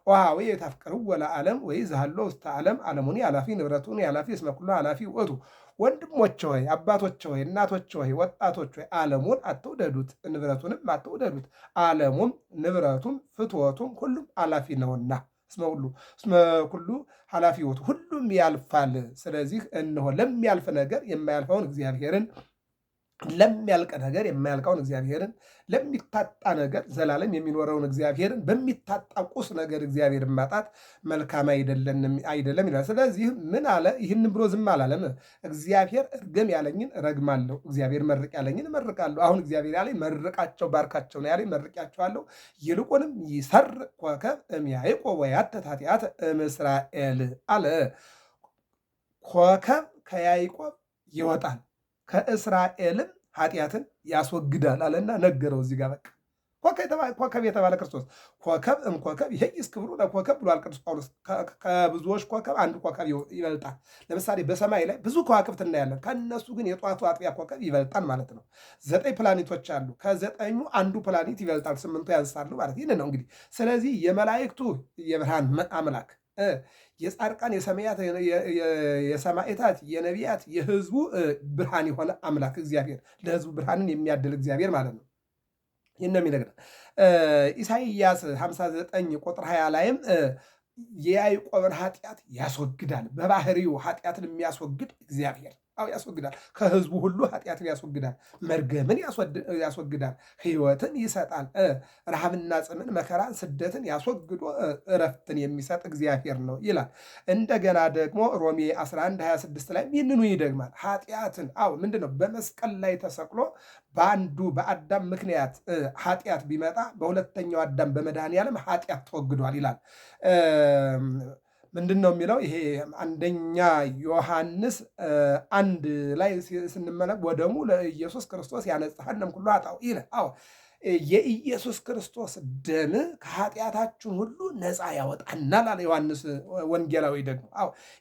Speaker 1: ወኀቤ የታፍቅርዎ ለዓለም ወይዝሃሎ ውስተ ዓለም ዓለሙኒ ኃላፊ ንብረቱኒ ኃላፊ እስመ ኩሉ ኃላፊ ውእቱ። ወንድሞች ሆይ፣ አባቶች ሆይ፣ እናቶች ሆይ፣ ወጣቶች ሆይ ዓለሙን አትውደዱት፣ ንብረቱንም አትውደዱት። ዓለሙም ንብረቱም ፍትወቱም ሁሉም ኃላፊ ነውና እስመ ኩሉ ኃላፊ ውእቱ፣ ሁሉም ያልፋል። ስለዚህ እነሆ ለሚያልፍ ነገር የማያልፈውን እግዚአብሔርን ለሚያልቅ ነገር የማያልቀውን እግዚአብሔርን ለሚታጣ ነገር ዘላለም የሚኖረውን እግዚአብሔርን በሚታጣ ቁስ ነገር እግዚአብሔርን ማጣት መልካም አይደለም ይላል። ስለዚህ ምን አለ? ይህን ብሎ ዝም አላለም። እግዚአብሔር እርገም ያለኝን እረግማለሁ፣ እግዚአብሔር መርቅ ያለኝን እመርቃለሁ። አሁን እግዚአብሔር ያለኝ መርቃቸው ባርካቸው ነው ያለኝ፣ መርቂያቸዋለሁ። ይልቁንም ይሰርቅ ኮከብ እምያዕቆብ ወያትት ኃጢአተ እምእስራኤል አለ። ኮከብ ከያዕቆብ ይወጣል ከእስራኤልም ኃጢአትን ያስወግዳል አለና ነገረው። እዚህ ጋር በቃ ኮከብ የተባለ ክርስቶስ ኮከብ እምኮከብ ይሄይስ ክብሩ ለኮከብ ብሏል ቅዱስ ጳውሎስ። ከብዙዎች ኮከብ አንዱ ኮከብ ይበልጣል። ለምሳሌ በሰማይ ላይ ብዙ ከዋክብት እናያለን። ከእነሱ ግን የጧቱ አጥቢያ ኮከብ ይበልጣል ማለት ነው። 9 ፕላኔቶች አሉ። ከ9ኙ አንዱ ፕላኔት ይበልጣል፣ 8ቱ ያንሳሉ ማለት ይህን ነው እንግዲህ። ስለዚህ የመላእክቱ የብርሃን አምላክ የጻድቃን የሰማዕታት የነቢያት የሕዝቡ ብርሃን የሆነ አምላክ እግዚአብሔር ለሕዝቡ ብርሃንን የሚያድል እግዚአብሔር ማለት ነው። ይህን ነው የሚነግረን። ኢሳይያስ 59 ቁጥር 20 ላይም የያዕቆብን ኃጢአት ያስወግዳል። በባህሪው ኃጢአትን የሚያስወግድ እግዚአብሔር ያስወግዳል። ከህዝቡ ሁሉ ኃጢአትን ያስወግዳል። መርገምን ያስወግዳል። ሕይወትን ይሰጣል። ረሃብና ጽምን፣ መከራን፣ ስደትን ያስወግዶ እረፍትን የሚሰጥ እግዚአብሔር ነው ይላል። እንደገና ደግሞ ሮሜ 11:26 ላይ ይህንኑ ይደግማል። ኃጢአትን ምንድን ነው? በመስቀል ላይ ተሰቅሎ በአንዱ በአዳም ምክንያት ኃጢአት ቢመጣ በሁለተኛው አዳም በመድኃኔዓለም ኃጢአት ተወግዷል ይላል። ምንድን ነው የሚለው? ይሄ አንደኛ ዮሐንስ 1 ላይ ስንመለክ ወደሙ ለኢየሱስ ክርስቶስ ያነጽሐንም ኩሉ ኃጣውእ ይላል። የኢየሱስ ክርስቶስ ደም ከኃጢአታችን ሁሉ ነፃ ያወጣናል አለ ዮሐንስ ወንጌላዊ። ደግሞ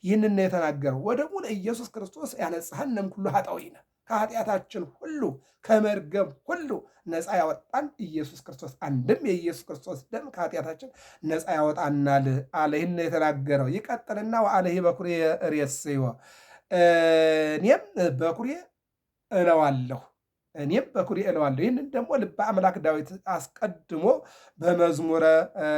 Speaker 1: ይህንን ነው የተናገረው። ወደሙ ለኢየሱስ ክርስቶስ ያነጽሐንም ኩሉ ኃጣውእ ከኃጢአታችን ሁሉ ከመርገም ሁሉ ነፃ ያወጣን ኢየሱስ ክርስቶስ። አንድም የኢየሱስ ክርስቶስ ደም ከኃጢአታችን ነፃ ያወጣናል አለ። ይህን የተናገረው ይቀጥልና ወአለሂ በኩሬ ርእስዮ፣ እኔም በኩሬ እለዋለሁ እኔም በኩሬ እለዋለሁ። ይህንን ደግሞ ልበ አምላክ ዳዊት አስቀድሞ በመዝሙረ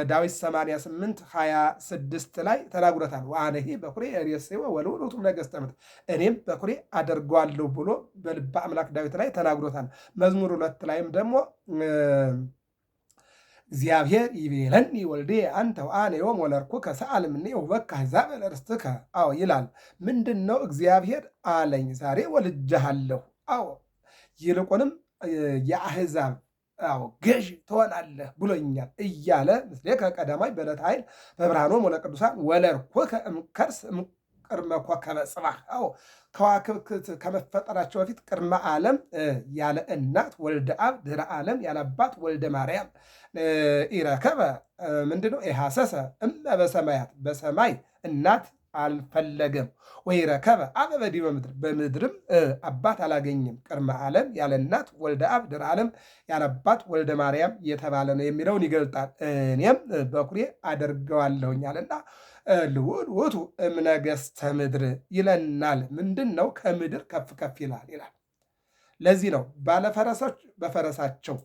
Speaker 1: ዳዊት 88:26 ላይ ተናግሮታል። ወአነሂ በኩሬ ርእስዮ ወልዑል ውእቱ ነገሥተ ምድር፣ እኔም በኩሬ አደርገዋለሁ ብሎ በልበ አምላክ ዳዊት ላይ ተናግሮታል። መዝሙር 2 ላይም ደግሞ እግዚአብሔር ይቤለኒ ወልዴ አንተ ወአነ ዮም ወለድኩከ ሰአልምኔ ውበከ አሕዛበ ለርስትከ ይላል። ምንድን ነው? እግዚአብሔር አለኝ ዛሬ ወልጄሃለሁ ይልቁንም የአሕዛብ ገዥ ትሆናለህ ብሎኛል እያለ ምስሌከ ቀዳማይ በዕለተ ኃይል በብርሃኖሙ ለቅዱሳን ወለድኩከ እምከርስ ቅድመ ኮከበ ጽባሕ። ከዋክብት ከመፈጠራቸው በፊት ቅድመ ዓለም ያለ እናት ወልደ አብ፣ ድኅረ ዓለም ያለ አባት ወልደ ማርያም ኢረከበ ምንድነው? ኢሐሰሰ እመ በሰማያት፣ በሰማይ እናት አልፈለገም። ወይ ረከበ አበ በዲበ ምድር፣ በምድርም አባት አላገኝም። ቅድመ ዓለም ያለ እናት ወልደ አብ፣ ድኅረ ዓለም ያለ አባት ወልደ ማርያም የተባለ ነው የሚለውን ይገልጣል። እኔም በኩሬ አደርገዋለሁኛልና ልዑል ውእቱ እምነገሥተ ምድር ይለናል። ምንድን ነው? ከምድር ከፍ ከፍ ይላል። ለዚህ ነው ባለፈረሶች በፈረሳቸው፣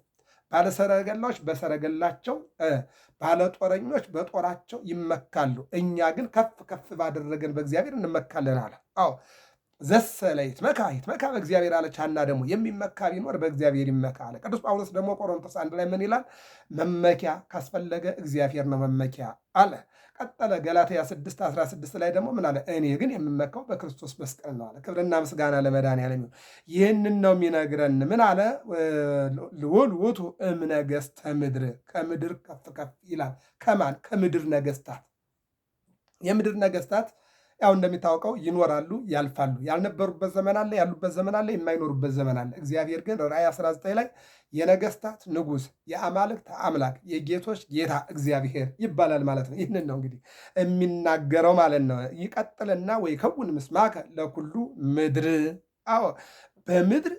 Speaker 1: ባለሰረገላዎች በሰረገላቸው፣ ባለጦረኞች በጦራቸው ይመካሉ፣ እኛ ግን ከፍ ከፍ ባደረገን በእግዚአብሔር እንመካለን አለ። ዘሰለ ይትመካ በእግዚአብሔር አለች ሐና። ደግሞ የሚመካ ቢኖር በእግዚአብሔር ይመካ አለ። ቅዱስ ጳውሎስ ደግሞ ቆሮንቶስ 1 ላይ ምን ይላል? መመኪያ ካስፈለገ እግዚአብሔር ነው መመኪያ አለ። ቀጠለ ገላትያ 6:16 ላይ ደግሞ ምን አለ? እኔ ግን የምመካው በክርስቶስ መስቀል ነው አለ። ክብርና ምስጋና ለመድኃኒዓለም ይሁን። ይህንን ነው የሚነግረን። ምን አለ? ልዑል ውእቱ እምነገሥተ ምድር፣ ከምድር ከፍ ከፍ ይላል። ከማን? ከምድር ነገሥታት። የምድር ነገሥታት ያው እንደሚታወቀው ይኖራሉ፣ ያልፋሉ። ያልነበሩበት ዘመን አለ፣ ያሉበት ዘመን አለ፣ የማይኖሩበት ዘመን አለ። እግዚአብሔር ግን ራእይ 19 ላይ የነገስታት ንጉሥ፣ የአማልክት አምላክ፣ የጌቶች ጌታ እግዚአብሔር ይባላል ማለት ነው። ይህንን ነው እንግዲህ የሚናገረው ማለት ነው። ይቀጥልና ወይ ከውን ምስማከ ለኩሉ ምድር። አዎ በምድር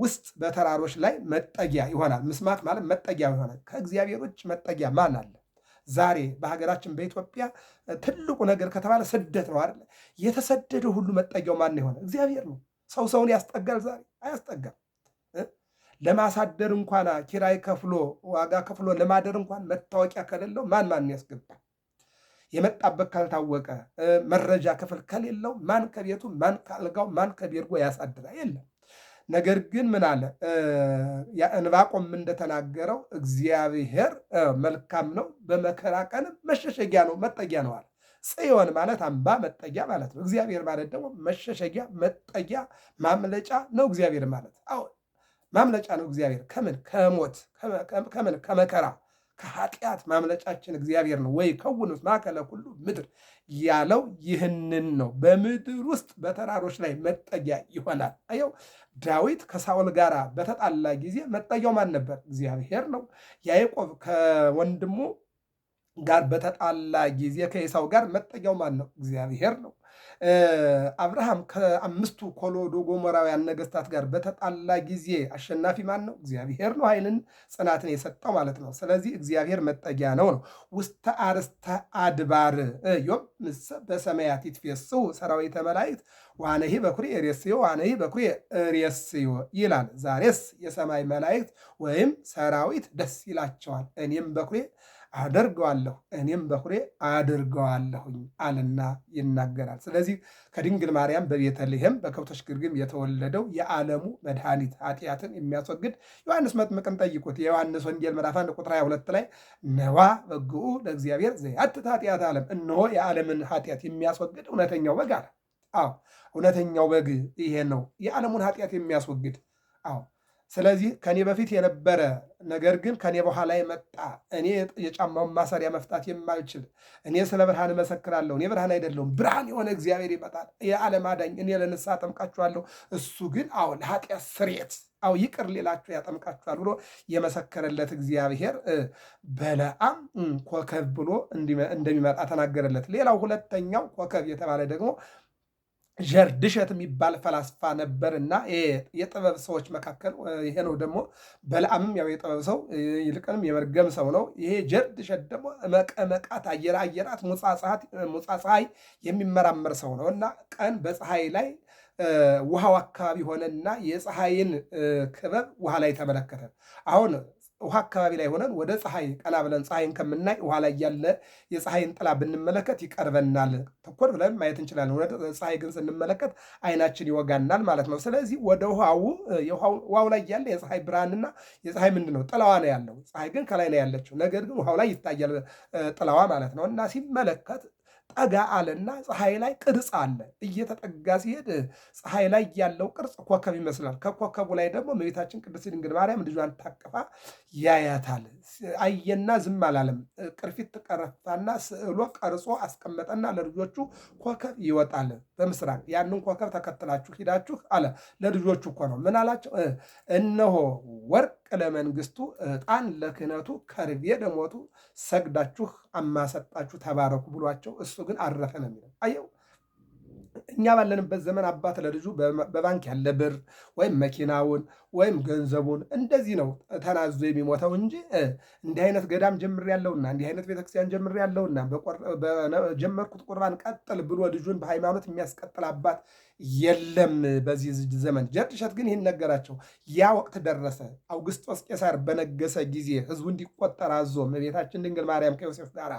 Speaker 1: ውስጥ በተራሮች ላይ መጠጊያ ይሆናል። ምስማክ ማለት መጠጊያ ይሆናል። ከእግዚአብሔሮች መጠጊያ ማን አለ? ዛሬ በሀገራችን በኢትዮጵያ ትልቁ ነገር ከተባለ ስደት ነው አይደለ? የተሰደደ ሁሉ መጠጊያው ማን የሆነ? እግዚአብሔር ነው። ሰው ሰውን ያስጠጋል? ዛሬ አያስጠጋም። ለማሳደር እንኳን ኪራይ ከፍሎ ዋጋ ከፍሎ ለማደር እንኳን መታወቂያ ከሌለው ማን ያስገባል? የመጣበት ካልታወቀ መረጃ ክፍል ከሌለው ማን ከቤቱ ማን ከአልጋው ማን ከቤርጎ ያሳድራል? የለም። ነገር ግን ምን አለ ዕንባቆም እንደተናገረው እግዚአብሔር መልካም ነው፣ በመከራ ቀንም መሸሸጊያ ነው፣ መጠጊያ ነው አለ። ጽዮን ማለት አምባ መጠጊያ ማለት ነው። እግዚአብሔር ማለት ደግሞ መሸሸጊያ፣ መጠጊያ፣ ማምለጫ ነው እግዚአብሔር ማለት። አዎ ማምለጫ ነው እግዚአብሔር። ከምን? ከሞት፣ ከምን? ከመከራ፣ ከኃጢአት ማምለጫችን እግዚአብሔር ነው። ወይ ከውኑስ ማእከለ ኩሉ ምድር ያለው ይህንን ነው። በምድር ውስጥ በተራሮች ላይ መጠጊያ ይሆናል። አየው ዳዊት ከሳኦል ጋር በተጣላ ጊዜ መጠጊያው ማን ነበር? እግዚአብሔር ነው። ያዕቆብ ከወንድሙ ጋር በተጣላ ጊዜ ከኤሳው ጋር መጠጊያው ማን ነው? እግዚአብሔር ነው። አብርሃም ከአምስቱ ኮሎዶ ጎሞራውያን ነገስታት ጋር በተጣላ ጊዜ አሸናፊ ማን ነው? እግዚአብሔር ነው። ኃይልን ጽናትን የሰጠው ማለት ነው። ስለዚህ እግዚአብሔር መጠጊያ ነው። ውስተ አርስተ አድባር ዮም ምስ በሰማያት ይትፌስሑ ሰራዊተ መላእክት ዋነሂ በኩሬ ሬስዮ ዋነሂ በኩሬ ሬስዮ ይላል። ዛሬስ የሰማይ መላእክት ወይም ሰራዊት ደስ ይላቸዋል፣ እኔም በኩሬ አደርገዋለሁ እኔም በኩሬ አድርገዋለሁኝ አለና ይናገራል። ስለዚህ ከድንግል ማርያም በቤተልሔም በከብቶች ግርግም የተወለደው የዓለሙ መድኃኒት ኃጢአትን የሚያስወግድ ዮሐንስ መጥምቅን ጠይቁት። የዮሐንስ ወንጌል ምዕራፍ 1 ቁጥር 22 ላይ ነዋ በግዑ ለእግዚአብሔር ዘያትት ኃጢአት ዓለም፣ እነሆ የዓለምን ኃጢአት የሚያስወግድ እውነተኛው በግ አለ። አዎ እውነተኛው በግ ይሄ ነው፣ የዓለሙን ኃጢአት የሚያስወግድ። አዎ ስለዚህ ከኔ በፊት የነበረ ነገር ግን ከኔ በኋላ የመጣ እኔ የጫማውን ማሰሪያ መፍታት የማልችል እኔ ስለ ብርሃን እመሰክራለሁ፣ እኔ ብርሃን አይደለሁም፣ ብርሃን የሆነ እግዚአብሔር ይመጣል፣ የዓለም አዳኝ፣ እኔ ለንስሐ አጠምቃችኋለሁ፣ እሱ ግን አዎ ለኃጢአት ስርየት አዎ ይቅር ሌላችሁ ያጠምቃችኋል ብሎ የመሰከረለት እግዚአብሔር በለዓም ኮከብ ብሎ እንደሚመጣ ተናገረለት። ሌላው ሁለተኛው ኮከብ የተባለ ደግሞ ዠርድሸት የሚባል ፈላስፋ ነበር እና የጥበብ ሰዎች መካከል ይሄ ነው። ደግሞ በለዓምም ያው የጥበብ ሰው ይልቅንም የመርገም ሰው ነው። ይሄ ዠርድሸት ደግሞ መቀመቃት አየራት ሙፃ ፀሐይ የሚመራመር ሰው ነው እና ቀን በፀሐይ ላይ ውሃው አካባቢ ሆነና የፀሐይን ክበብ ውሃ ላይ ተመለከተ። አሁን ውሃ አካባቢ ላይ ሆነን ወደ ፀሐይ ቀና ብለን ፀሐይን ከምናይ ውሃ ላይ ያለ የፀሐይን ጥላ ብንመለከት ይቀርበናል፣ ተኮር ብለን ማየት እንችላለን። ወደ ፀሐይ ግን ስንመለከት አይናችን ይወጋናል ማለት ነው። ስለዚህ ወደ ውሃው ላይ ያለ የፀሐይ ብርሃንና የፀሐይ ምንድን ነው? ጥላዋ ነው ያለው። ፀሐይ ግን ከላይ ነው ያለችው። ነገር ግን ውሃው ላይ ይታያል ጥላዋ ማለት ነው። እና ሲመለከት ጠጋ አለና ፀሐይ ላይ ቅርጽ አለ። እየተጠጋ ሲሄድ ፀሐይ ላይ ያለው ቅርጽ ኮከብ ይመስላል። ከኮከቡ ላይ ደግሞ እመቤታችን ቅድስት ድንግል ማርያም ልጇን ታቅፋ ያያታል። አየና ዝም አላለም። ቅርፊት ቀረፋና ስዕሎ ቀርጾ አስቀመጠና ለልጆቹ ኮከብ ይወጣል በምስራቅ፣ ያንን ኮከብ ተከትላችሁ ሂዳችሁ አለ። ለልጆቹ እኮ ነው። ምን አላቸው? እነሆ ወርቅ ለመንግስቱ፣ ዕጣን ለክህነቱ፣ ከርቤ ለሞቱ ሰግዳችሁ አማሰጣችሁ ተባረኩ ብሏቸው እሱ ግን አረፈ ነው የሚለው። አየው እኛ ባለንበት ዘመን አባት ለልጁ በባንክ ያለ ብር ወይም መኪናውን ወይም ገንዘቡን እንደዚህ ነው ተናዞ የሚሞተው እንጂ እንዲህ አይነት ገዳም ጀምሬያለሁና እንዲህ አይነት ቤተክርስቲያን ጀምሬያለሁና በጀመርኩት ቁርባን ቀጥል ብሎ ልጁን በሃይማኖት የሚያስቀጥል አባት የለም በዚህ ዘመን። ጀርድሸት ግን ይህን ነገራቸው። ያ ወቅት ደረሰ። አውግስጦስ ቄሳር በነገሰ ጊዜ ህዝቡ እንዲቆጠር አዞ እመቤታችን ድንግል ማርያም ከዮሴፍ ጋር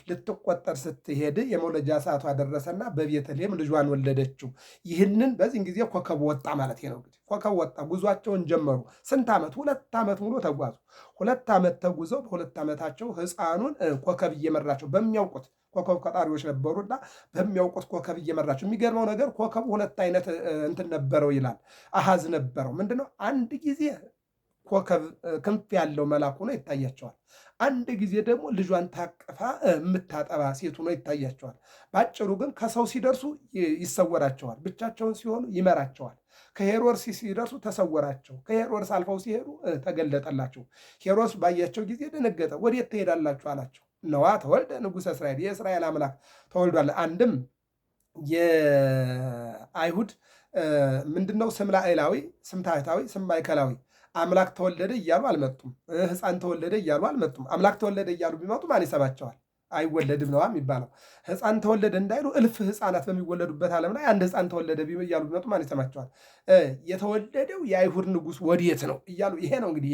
Speaker 1: ልትቆጠር ስትሄድ የመውለጃ ሰዓቷ ደረሰና በቤተልሔም ልጇን ወለደችው። ይህንን በዚህን ጊዜ ኮከብ ወጣ ማለት ነው። እንግዲህ ኮከብ ወጣ። ጉዟቸውን ጀመሩ። ስንት ዓመት? 2 ዓመት ሙሉ ተጓዙ። 2 ዓመት ተጉዘው በ2 ዓመታቸው ህፃኑን ኮከብ እየመራቸው በሚያውቁት ኮከብ ቀጣሪዎች ነበሩና በሚያውቁት ኮከብ እየመራቸው። የሚገርመው ነገር ኮከቡ 2 አይነት እንትን ነበረው ይላል፣ አሃዝ ነበረው። ምንድነው? አንድ ጊዜ ኮከብ ክንፍ ያለው መልአክ ሆኖ ይታያቸዋል። አንድ ጊዜ ደግሞ ልጇን ታቅፋ የምታጠባ ሴት ሆኖ ይታያቸዋል። በአጭሩ ግን ከሰው ሲደርሱ ይሰወራቸዋል፣ ብቻቸውን ሲሆኑ ይመራቸዋል። ከሄሮድስ ሲደርሱ ተሰወራቸው፣ ከሄሮድስ አልፈው ሲሄዱ ተገለጠላቸው። ሄሮድስ ባያቸው ጊዜ ደነገጠ። ወዴት ትሄዳላችሁ አላቸው። ነዋ ተወልደ ንጉሠ እስራኤል፣ የእስራኤል አምላክ ተወልዷል። አንድም የአይሁድ ምንድነው ስም ላዕላዊ፣ ስም ታሕታዊ፣ ስም ማዕከላዊ አምላክ ተወለደ እያሉ አልመጡም። ሕፃን ተወለደ እያሉ አልመጡም። አምላክ ተወለደ እያሉ ቢመጡ ማን ይሰማቸዋል? አይወለድም ነዋ የሚባለው። ሕፃን ተወለደ እንዳይሉ እልፍ ሕፃናት በሚወለዱበት ዓለም ላይ አንድ ሕፃን ተወለደ እያሉ ቢመጡ ማን ይሰማቸዋል? የተወለደው የአይሁድ ንጉሥ ወዴት ነው እያሉ። ይሄ ነው እንግዲህ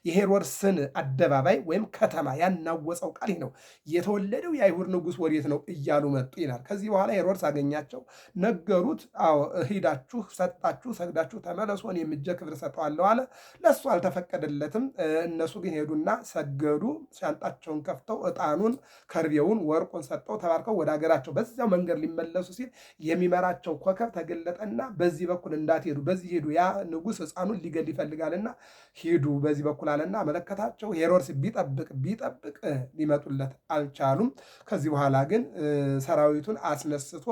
Speaker 1: የሄሮድስን አደባባይ ወይም ከተማ ያናወፀው ቃል ይህ ነው። የተወለደው የአይሁድ ንጉሥ ወዴት ነው እያሉ መጡ ይላል። ከዚህ በኋላ ሄሮድስ አገኛቸው፣ ነገሩት። አዎ ሂዳችሁ ሰጣችሁ፣ ሰግዳችሁ ተመለሱ፣ እኔም እጄ ክብር ሰጠዋለሁ አለ። ለእሱ አልተፈቀደለትም። እነሱ ግን ሄዱና ሰገዱ። ሻንጣቸውን ከፍተው ዕጣኑን ከርቤውን ወርቁን ሰጠው፣ ተባርከው ወደ ሀገራቸው በዚያው መንገድ ሊመለሱ ሲል የሚመራቸው ኮከብ ተገለጠና በዚህ በኩል እንዳትሄዱ፣ በዚህ ሄዱ፣ ያ ንጉሥ ሕፃኑን ሊገል ይፈልጋልና ሂዱ በዚህ በኩል አለና አመለከታቸው። ሄሮድስ ቢጠብቅ ሊመጡለት አልቻሉም። ከዚህ በኋላ ግን ሰራዊቱን አስነስቶ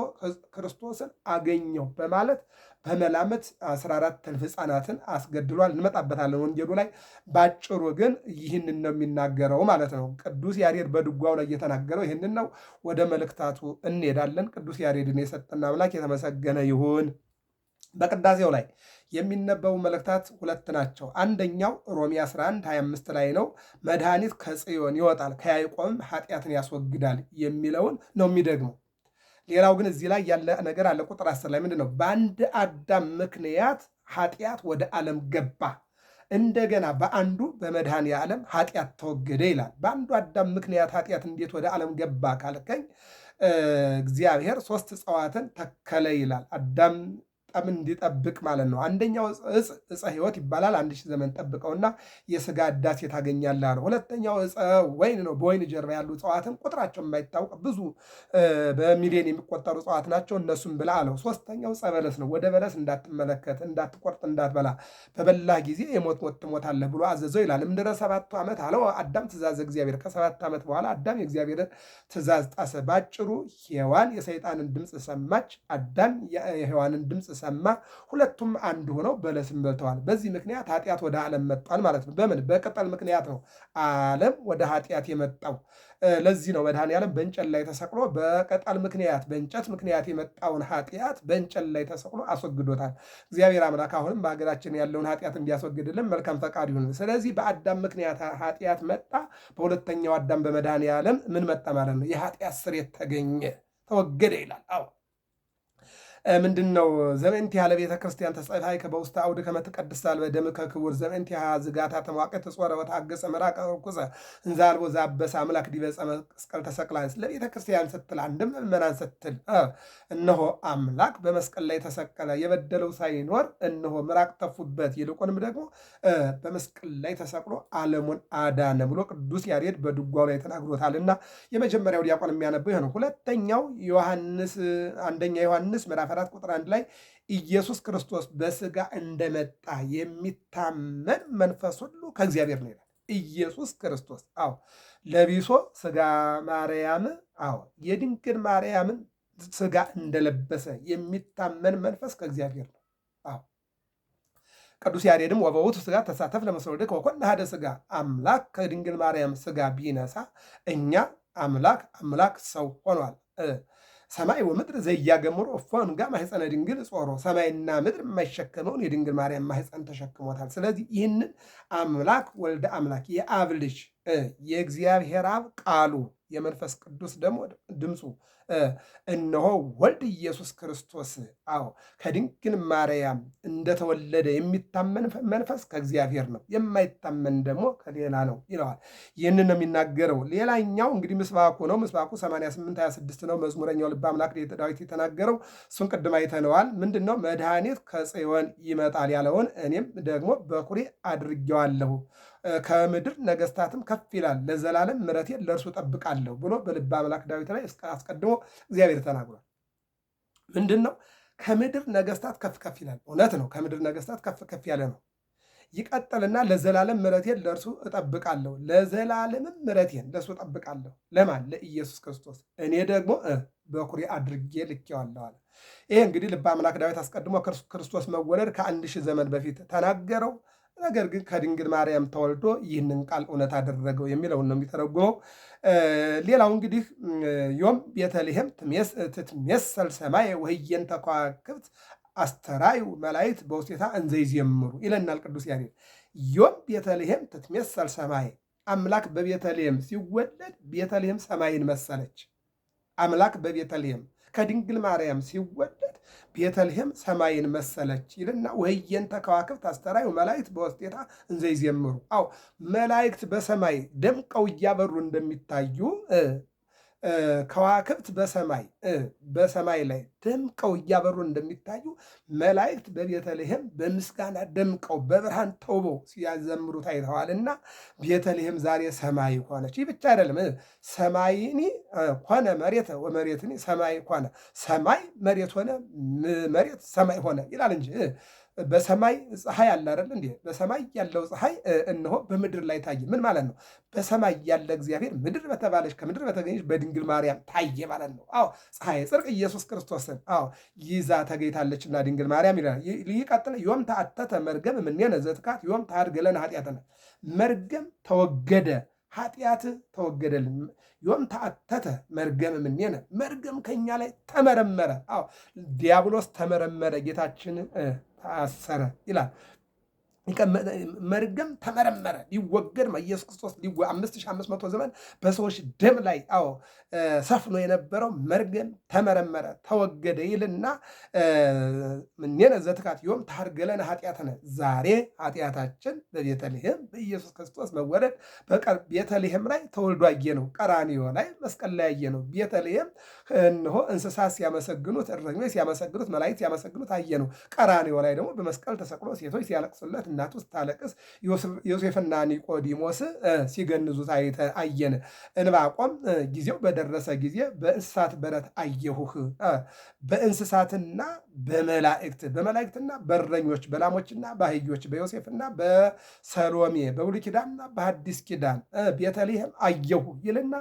Speaker 1: ክርስቶስን አገኘው በማለት በመላመት 14 እልፍ ሕፃናትን አስገድሏል። እንመጣበታለን ወንጌሉ ላይ። ባጭሩ ግን ይህንን ነው የሚናገረው ማለት ነው። ቅዱስ ያሬድ በድጓው ላይ የተናገረው ይህንን ነው። ወደ መልእክታቱ እንሄዳለን። ቅዱስ ያሬድን የሰጠን አምላክ የተመሰገነ ይሁን። በቅዳሴው ላይ የሚነበቡ መልእክታት 2 ናቸው። አንደኛው ሮሜ 11:25 ላይ ነው። መድኃኒት ከጽዮን ይወጣል ከያዕቆብም ኃጢአትን ያስወግዳል የሚለውን ነው የሚደግመው። ሌላው ግን እዚህ ላይ ያለ ነገር አለ። ቁጥር 10 ላይ ምንድን ነው? በአንድ አዳም ምክንያት ኃጢአት ወደ ዓለም ገባ፣ እንደገና በአንዱ በመድኃኔ ዓለም ኃጢአት ተወገደ ይላል። በአንዱ አዳም ምክንያት ኃጢአት እንዴት ወደ ዓለም ገባ ካልከኝ እግዚአብሔር 3 እጽዋትን ተከለ ይላል። አዳም ጠም እንዲጠብቅ ማለት ነው። አንደኛው ዕፀ ሕይወት ይባላል። 1000 ዘመን ጠብቀውና የሥጋ ዕዳሴ ታገኛለህ አለው። ሁለተኛው ዕፀ ወይን ነው። በወይን ጀርባ ያሉ እጽዋትን ቁጥራቸው የማይታወቅ ብዙ በሚሊዮን የሚቆጠሩ እጽዋት ናቸው። እነሱም ብላ አለው። ሶስተኛው ዕፀ በለስ ነው። ወደ በለስ እንዳትመለከት፣ እንዳትቆርጥ፣ እንዳትበላ፣ በበላህ ጊዜ የሞት ሞት ትሞታለህ ብሎ አዘዘው ይላል። እምድኅረ 7 ዓመት አለው አዳም ትእዛዘ እግዚአብሔር። ከ7 ዓመት በኋላ አዳም የእግዚአብሔርን ትእዛዝ ጣሰ። ባጭሩ ሔዋን የሰይጣንን ድምፅ ሰማች፣ አዳም የሔዋንን ድምፅ ሰማ። ሁለቱም አንድ ሆነው በለስን በልተዋል። በዚህ ምክንያት ኃጢአት ወደ ዓለም መጣል ማለት ነው። በምን? በቅጠል ምክንያት ነው ዓለም ወደ ኃጢአት የመጣው። ለዚህ ነው መድኃኔዓለም በእንጨት ላይ ተሰቅሎ በቅጠል ምክንያት በእንጨት ምክንያት የመጣውን ኃጢአት በእንጨት ላይ ተሰቅሎ አስወግዶታል። እግዚአብሔር አምላክ አሁንም በሀገራችን ያለውን ኃጢአት እንዲያስወግድልን መልካም ፈቃድ ይሁን። ስለዚህ በአዳም ምክንያት ኃጢአት መጣ። በሁለተኛው አዳም በመድኃኔዓለም ምን መጣ ማለት ነው? የኃጢአት ስርየት ተገኘ፣ ተወገደ ይላል። አዎ ምንድነው? ዘመንቲሃ ለቤተ ክርስቲያን ተጸፋይከ በውስተ አውድ ከመ ትቀድስ ዛልበ ደምከ ክቡር ዘመንቲሃ ዝጋታ ተሟቀት ተጾረ ወታገሰ መራቀ ርኩሰ እንዘ አልቦ ዘአበሰ አምላክ ዲበ ዕፀ መስቀል ተሰቅላ። ለቤተ ክርስቲያን ስትል አንድም ምእመናን ስትል እነሆ አምላክ በመስቀል ላይ ተሰቀለ፣ የበደለው ሳይኖር እነሆ ምራቅ ተፉበት፣ ይልቁንም ደግሞ በመስቀል ላይ ተሰቅሎ ዓለሙን አዳነ ብሎ ቅዱስ ያሬድ በድጓው ላይ ተናግሮታልና የመጀመሪያው ዲያቆን የሚያነበው ይሄ ነው። ሁለተኛው ዮሐንስ አንደኛ ዮሐንስ ምዕራፍ 4 ቁጥር 1 ላይ ኢየሱስ ክርስቶስ በሥጋ እንደመጣ የሚታመን መንፈስ ሁሉ ከእግዚአብሔር ነው ይላል። ኢየሱስ ክርስቶስ አዎ ለቢሶ ሥጋ ማርያም አዎ የድንግል ማርያምን ሥጋ እንደለበሰ የሚታመን መንፈስ ከእግዚአብሔር ነው። አዎ ቅዱስ ያሬድም ወበውእቱ ሥጋ ተሳተፍ ለመስወልድከ ወኮነ አሐደ ሥጋ፣ አምላክ ከድንግል ማርያም ሥጋ ቢነሳ እኛ አምላክ ሰው ሆኗል። ሰማይ ወምድር ዘያገምሮ እፎን ጋ ማህፀነ ድንግል ጾሮ ሰማይና ምድር የማይሸከመውን የድንግል ማርያም ማህፀን ተሸክሞታል። ስለዚህ ይህንን አምላክ ወልደ አምላክ የአብ ልጅ የእግዚአብሔር አብ ቃሉ የመንፈስ ቅዱስ ደግሞ ድምፁ እነሆ ወልድ ኢየሱስ ክርስቶስ አዎ ከድንግል ማርያም እንደተወለደ የሚታመን መንፈስ ከእግዚአብሔር ነው፣ የማይታመን ደግሞ ከሌላ ነው ይለዋል። ይህንን ነው የሚናገረው። ሌላኛው እንግዲህ ምስባኩ ነው። ምስባኩ 88:26 ነው። መዝሙረኛው ልበ አምላክ ዳዊት የተናገረው እሱን ቅድም አይተነዋል። ምንድን ነው? መድኃኒት ከጽዮን ይመጣል ያለውን እኔም ደግሞ በኩሬ አድርጌዋለሁ ከምድር ነገስታትም ከፍ ይላል፣ ለዘላለም ምሕረቴን ለእርሱ ጠብቃለሁ ብሎ በልበ አምላክ ዳዊት ላይ አስቀድሞ እግዚአብሔር ተናግሯል። ምንድን ነው? ከምድር ነገስታት ከፍ ከፍ ይላል። እውነት ነው። ከምድር ነገስታት ከፍ ከፍ ያለ ነው። ይቀጥልና ለዘላለም ምሕረቴን ለእርሱ እጠብቃለሁ፣ ለዘላለምም ምሕረቴን ለእርሱ እጠብቃለሁ። ለማን? ለኢየሱስ ክርስቶስ። እኔ ደግሞ በኩሬ አድርጌ ልኬዋለሁ አለ። ይሄ እንግዲህ ልበ አምላክ ዳዊት አስቀድሞ ክርስቶስ መወለድ ከ1000 ዘመን በፊት ተናገረው። ነገር ግን ከድንግል ማርያም ተወልዶ ይህንን ቃል እውነት አደረገው የሚለውን ነው የሚተረጉመው። ሌላው እንግዲህ ዮም ቤተልሔም ትትሜሰል ሰማይ ወህየንተ ከዋክብት አስተራዩ መላእክት በውስቴታ እንዘ ይዜምሩ ይለናል ቅዱስ ያሬድ። ዮም ቤተልሔም ትትሜሰል ሰማይ፣ አምላክ በቤተልሔም ሲወለድ ቤተልሔም ሰማይን መሰለች። አምላክ በቤተልሔም ከድንግል ማርያም ሲወለድ ቤተልሔም ሰማይን መሰለች ይልና ወህየንተ ከዋክብት አስተራዩ መላእክት በውስቴታ እንዘ ይዜምሩ። አዎ መላእክት በሰማይ ደምቀው እያበሩ እንደሚታዩ ከዋክብት በሰማይ ላይ ደምቀው እያበሩ እንደሚታዩ መላእክት በቤተልሔም በምስጋና ደምቀው በብርሃን ተውበው ሲያዘምሩ ታይተዋልና ቤተልሔም ዛሬ ሰማይ ሆነች። ይህ ብቻ አይደለም፣ ሰማይኒ ኮነ መሬተ ወመሬትኒ ሰማይ ኮነ፣ ሰማይ መሬት ሆነ፣ መሬት ሰማይ ሆነ ይላል እንጂ በሰማይ ፀሐይ አለ አይደል እንዴ? በሰማይ ያለው ፀሐይ እነሆ በምድር ላይ ታየ። ምን ማለት ነው? በሰማይ ያለ እግዚአብሔር ምድር በተባለች ከምድር በተገኘች በድንግል ማርያም ታየ ማለት ነው። አዎ ፀሐይ ጽድቅ ኢየሱስ ክርስቶስን አዎ ይዛ ተገኝታለችና ድንግል ማርያም ይላል። ይቀጥል ዮም ተአተተ መርገም እምኔነ ዘትካት ዮም ተሐድግ ለነ ኃጢአተነ። መርገም ተወገደ፣ ኃጢአት ተወገደልን። ዮም ተአተተ መርገም እምኔነ፣ መርገም ከኛ ላይ ተመረመረ። አዎ ዲያብሎስ ተመረመረ፣ ጌታችን ታሰረ ይላል። መርገም ተመረመረ ሊወገድ ኢየሱስ ክርስቶስ 5500 ዘመን በሰዎች ደም ላይ አዎ ሰፍኖ የነበረው መርገም ተመረመረ ተወገደ ይልና እምኔነ ዘትካት ዮም ተሐድግ ለነ ኃጢአተነ። ዛሬ ኃጢአታችን በቤተልሔም በኢየሱስ ክርስቶስ መወለድ በቀር ቤተልሔም ላይ ተወልዶ አየነው። ቀራንዮ ላይ መስቀል ላይ አየነው። ቤተልሔም እነሆ እንስሳት ሲያመሰግኑት፣ እረኞች ሲያመሰግኑት፣ መላእክት ሲያመሰግኑት አየነው። ቀራንዮ ላይ ደግሞ በመስቀል ተሰቅሎ ሴቶች ሲያለቅሱለት እናቱ ስታለቅስ ዮሴፍና ኒቆዲሞስ ሲገንዙት አየን። ዕንባቆም ጊዜው በደረሰ ጊዜ በእንስሳት በረት አየሁህ፣ በእንስሳትና በመላእክትና በእረኞች በላሞችና በአህዮች በዮሴፍና በሰሎሜ በብሉይ ኪዳንና በሐዲስ ኪዳን ቤተልሔም አየሁ ይልና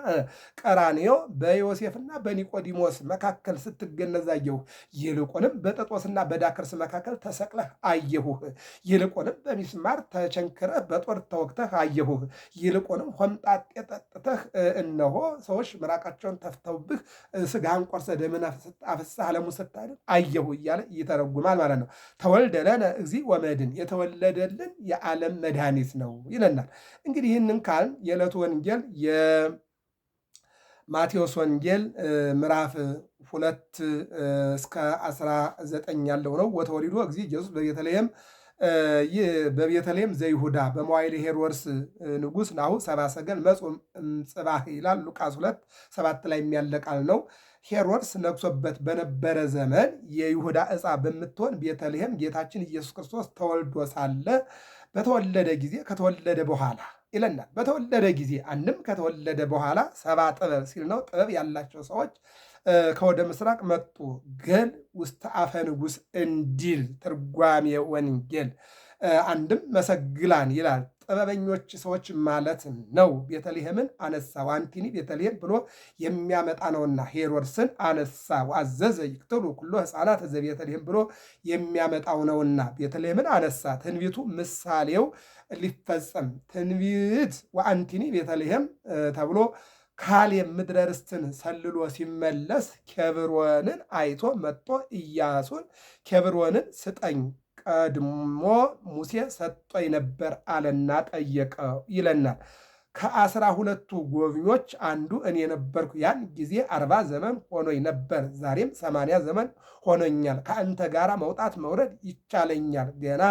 Speaker 1: ቀራንዮ በዮሴፍና በኒቆዲሞስ መካከል ስትገነዝ አየሁ። ይልቁንም በጥጦስና በዳክርስ መካከል ተሰቅለህ አየሁህ። ይልቁንም በሚስማር ተቸንክረህ በጦር ተወግተህ አየሁህ። ይልቁንም ሆምጣጤ ጠጥተህ እነሆ ሰዎች ምራቃቸውን ተፍተውብህ ስጋህን ቆርሰህ ደምህን አፍስሰህ ዓለሙን ስታድን አየሁ እያለ ይተረጉማል ማለት ነው። ተወልደ ለነ እግዚእ ወመድኅን፣ የተወለደልን የዓለም መድኃኒት ነው ይለናል። እንግዲህ ይህንን ካልን የዕለቱ ወንጌል የማቴዎስ ወንጌል ምዕራፍ 2 እስከ 19 ያለው ነው። ወተወሊዶ እግዚእ ኢየሱስ በቤተልሔም ዘይሁዳ በመዋዕለ ሄሮድስ ንጉሥ ናሁ ሰብአ ሰገል መጹ እምጽባሕ ይላል። ሉቃስ 2:7 ላይ የሚያለ ቃል ነው። ሄሮድስ ነግሶበት በነበረ ዘመን የይሁዳ ዕፃ በምትሆን ቤተልሔም ጌታችን ኢየሱስ ክርስቶስ ተወልዶ ሳለ በተወለደ ጊዜ ከተወለደ በኋላ ይለናል። በተወለደ ጊዜ አንድም ከተወለደ በኋላ ሰብአ ጥበብ ሲል ነው። ጥበብ ያላቸው ሰዎች ከወደ ምስራቅ መጡ ገል ውስተ አፈ ንጉሥ እንዲል ትርጓሜ ወንጌል። አንድም መሰግላን ይላል ጥበበኞች ሰዎች ማለት ነው። ቤተልሔምን አነሳው አንቲኒ ቤተልሔም ብሎ የሚያመጣ ነውና ሄሮድስን አነሳው። አዘዘ ይቅትሉ ኩሎ ሕፃናት ዘቤተልሔም ብሎ የሚያመጣው ነውና ቤተልሔምን አነሳ። ትንቢቱ ምሳሌው ሊፈጸም ትንቢት ወአንቲኒ ቤተልሔም ተብሎ ካሌብ ምድረ ርስትን ሰልሎ ሲመለስ ኬብሮንን አይቶ መጥቶ ኢያሱን ኬብሮንን ስጠኝ ቀድሞ ሙሴ ሰጥቶኝ ነበር አለና ጠየቀው ይለናል። ከ12ቱ ጎብኞች አንዱ እኔ ነበርኩ። ያን ጊዜ 40 ዘመን ሆኖኝ ነበር፣ ዛሬም 80 ዘመን ሆኖኛል። ከአንተ ጋር መውጣት መውረድ ይቻለኛል፣ ገና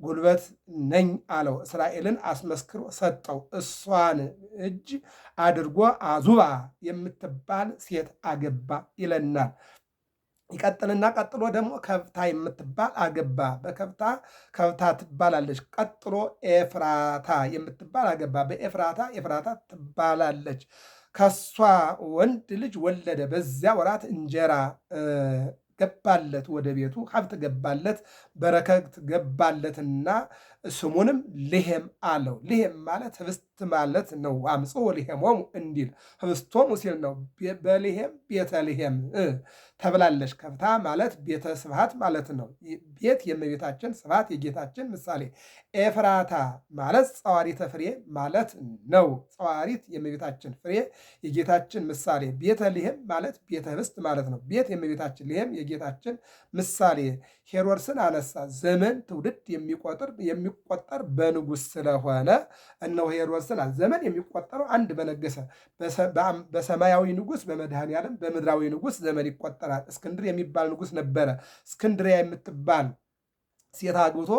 Speaker 1: ጉልበት ነኝ አለው። እስራኤልን አስመስክሮ ሰጠው። እሷን እጅ አድርጎ አዙባ የምትባል ሴት አገባ ይለናል። ይቀጥልና ቀጥሎ ደግሞ ከብታ የምትባል አገባ። ከብታ ትባላለች። ቀጥሎ ኤፍራታ የምትባል አገባ። ኤፍራታ ትባላለች። ከሷ ወንድ ልጅ ወለደ። በዚያ ወራት እንጀራ ገባለት፣ ወደ ቤቱ ሀብት ገባለት፣ በረከት ገባለትና ስሙንም ልሄም አለው። ልሄም ማለት ህብስት ማለት ነው። አምጽኡ ልሄሞሙ እንዲል ህብስቶሙ ሲል ነው። በልሄም ቤተልሔም ተብላለች። ከብታ ማለት ቤተ ስብሐት ማለት ነው። ቤት የእመቤታችን ስብሐት የጌታችን ምሳሌ። ኤፍራታ ማለት ጸዋሪተ ፍሬ ማለት ነው። ጸዋሪት የእመቤታችን ፍሬ የጌታችን ምሳሌ። ቤተልሔም ማለት ቤተ ህብስት ማለት ነው። ቤት የእመቤታችን፣ ልሔም የጌታችን ምሳሌ። ሄሮድስን አነሳ። ዘመን ትውልድ የሚቆጠር በንጉሥ ስለሆነ እነሆ ሄሮድስን ዘመን የሚቆጠረው አንድ በነገሰ በሰማያዊ ንጉሥ በመድኃኔ ዓለም በምድራዊ ንጉሥ ዘመን ይቆጠራል። እስክንድር የሚባል ንጉሥ ነበረ። እስክንድሪያ የምትባል ሴት አግብቶ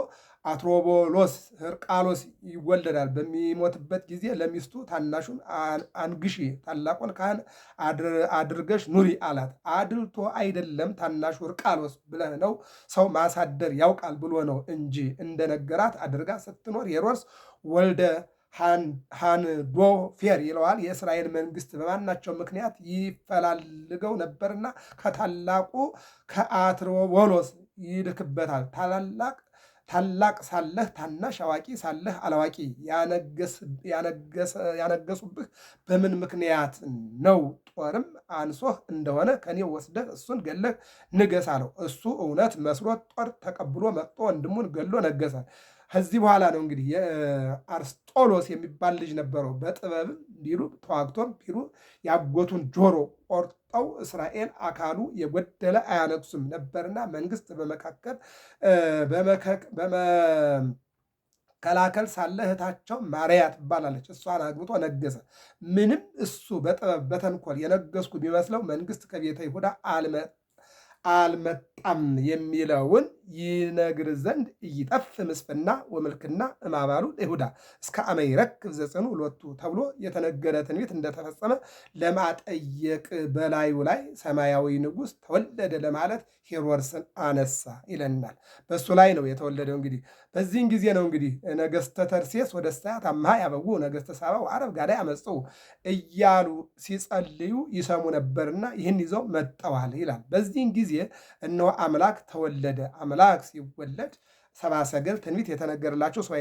Speaker 1: አትሮቦሎስ ህርቃሎስ ይወለዳል። በሚሞትበት ጊዜ ለሚስቱ ታናሹን አንግሺ፣ ታላቁን ካህን አድርገሽ ኑሪ አላት። አድልቶ አይደለም ታናሹ ህርቃሎስ ብለህ ነው ሰው ማሳደር ያውቃል ብሎ ነው እንጂ እንደነገራት አድርጋ ስትኖር ሄሮድስ ወልደ ሃንዶፌር ይለዋል። የእስራኤል መንግስት በማናቸው ምክንያት ይፈላልገው ነበርና ከታላቁ ከአትሮቦሎስ ይልክበታል። ታላቅ ሳለህ ታናሽ፣ አዋቂ ሳለህ አላዋቂ ያነገሱብህ በምን ምክንያት ነው? ጦርም አንሶህ እንደሆነ ከኔ ወስደህ እሱን ገለህ ንገስ አለው። እሱ እውነት መስሎት ጦር ተቀብሎ መጥቶ ወንድሙን ገሎ ነገሰ። ከዚህ በኋላ ነው እንግዲህ የአርስጦሎስ የሚባል ልጅ ነበረው። በጥበብም ቢሉ ተዋግቶም ቢሉ ያጎቱን ጆሮ ቆርጠው እስራኤል አካሉ የጎደለ አያነግሱም ነበርና መንግስት በመከላከል ሳለ እህታቸው ማርያ ትባላለች። እሷን አግብቶ ነገሰ። ምንም እሱ በጥበብ በተንኮል የነገስኩ ቢመስለው መንግስት ከቤተ ይሁዳ አልመጣም የሚለውን ይነግር ዘንድ እይጠፍ ምስፍና ወምልክና እማባሉ ለይሁዳ እስከ አመ ይረክብ ዘጽኑ ሎቱ ተብሎ የተነገረ ትንቢት እንደተፈጸመ ለማጠየቅ በላዩ ላይ ሰማያዊ ንጉሥ ተወለደ ለማለት ሄሮድስን አነሳ ይለናል። በሱ ላይ ነው የተወለደው። እንግዲህ በዚህን ጊዜ ነው እንግዲህ ነገሥተ ተርሴስ ወደ ስታያት አምሃ ያበው ነገሥተ ሳባ ወዓረብ ጋዳይ አመጽኡ እያሉ ሲጸልዩ ይሰሙ ነበርና ይህን ይዘው መጠዋል ይላል። በዚህን ጊዜ እነሆ አምላክ ተወለደ። አምላክ ሲወለድ ሰብአ ሰገል ትንቢት የተነገረላቸው ሰው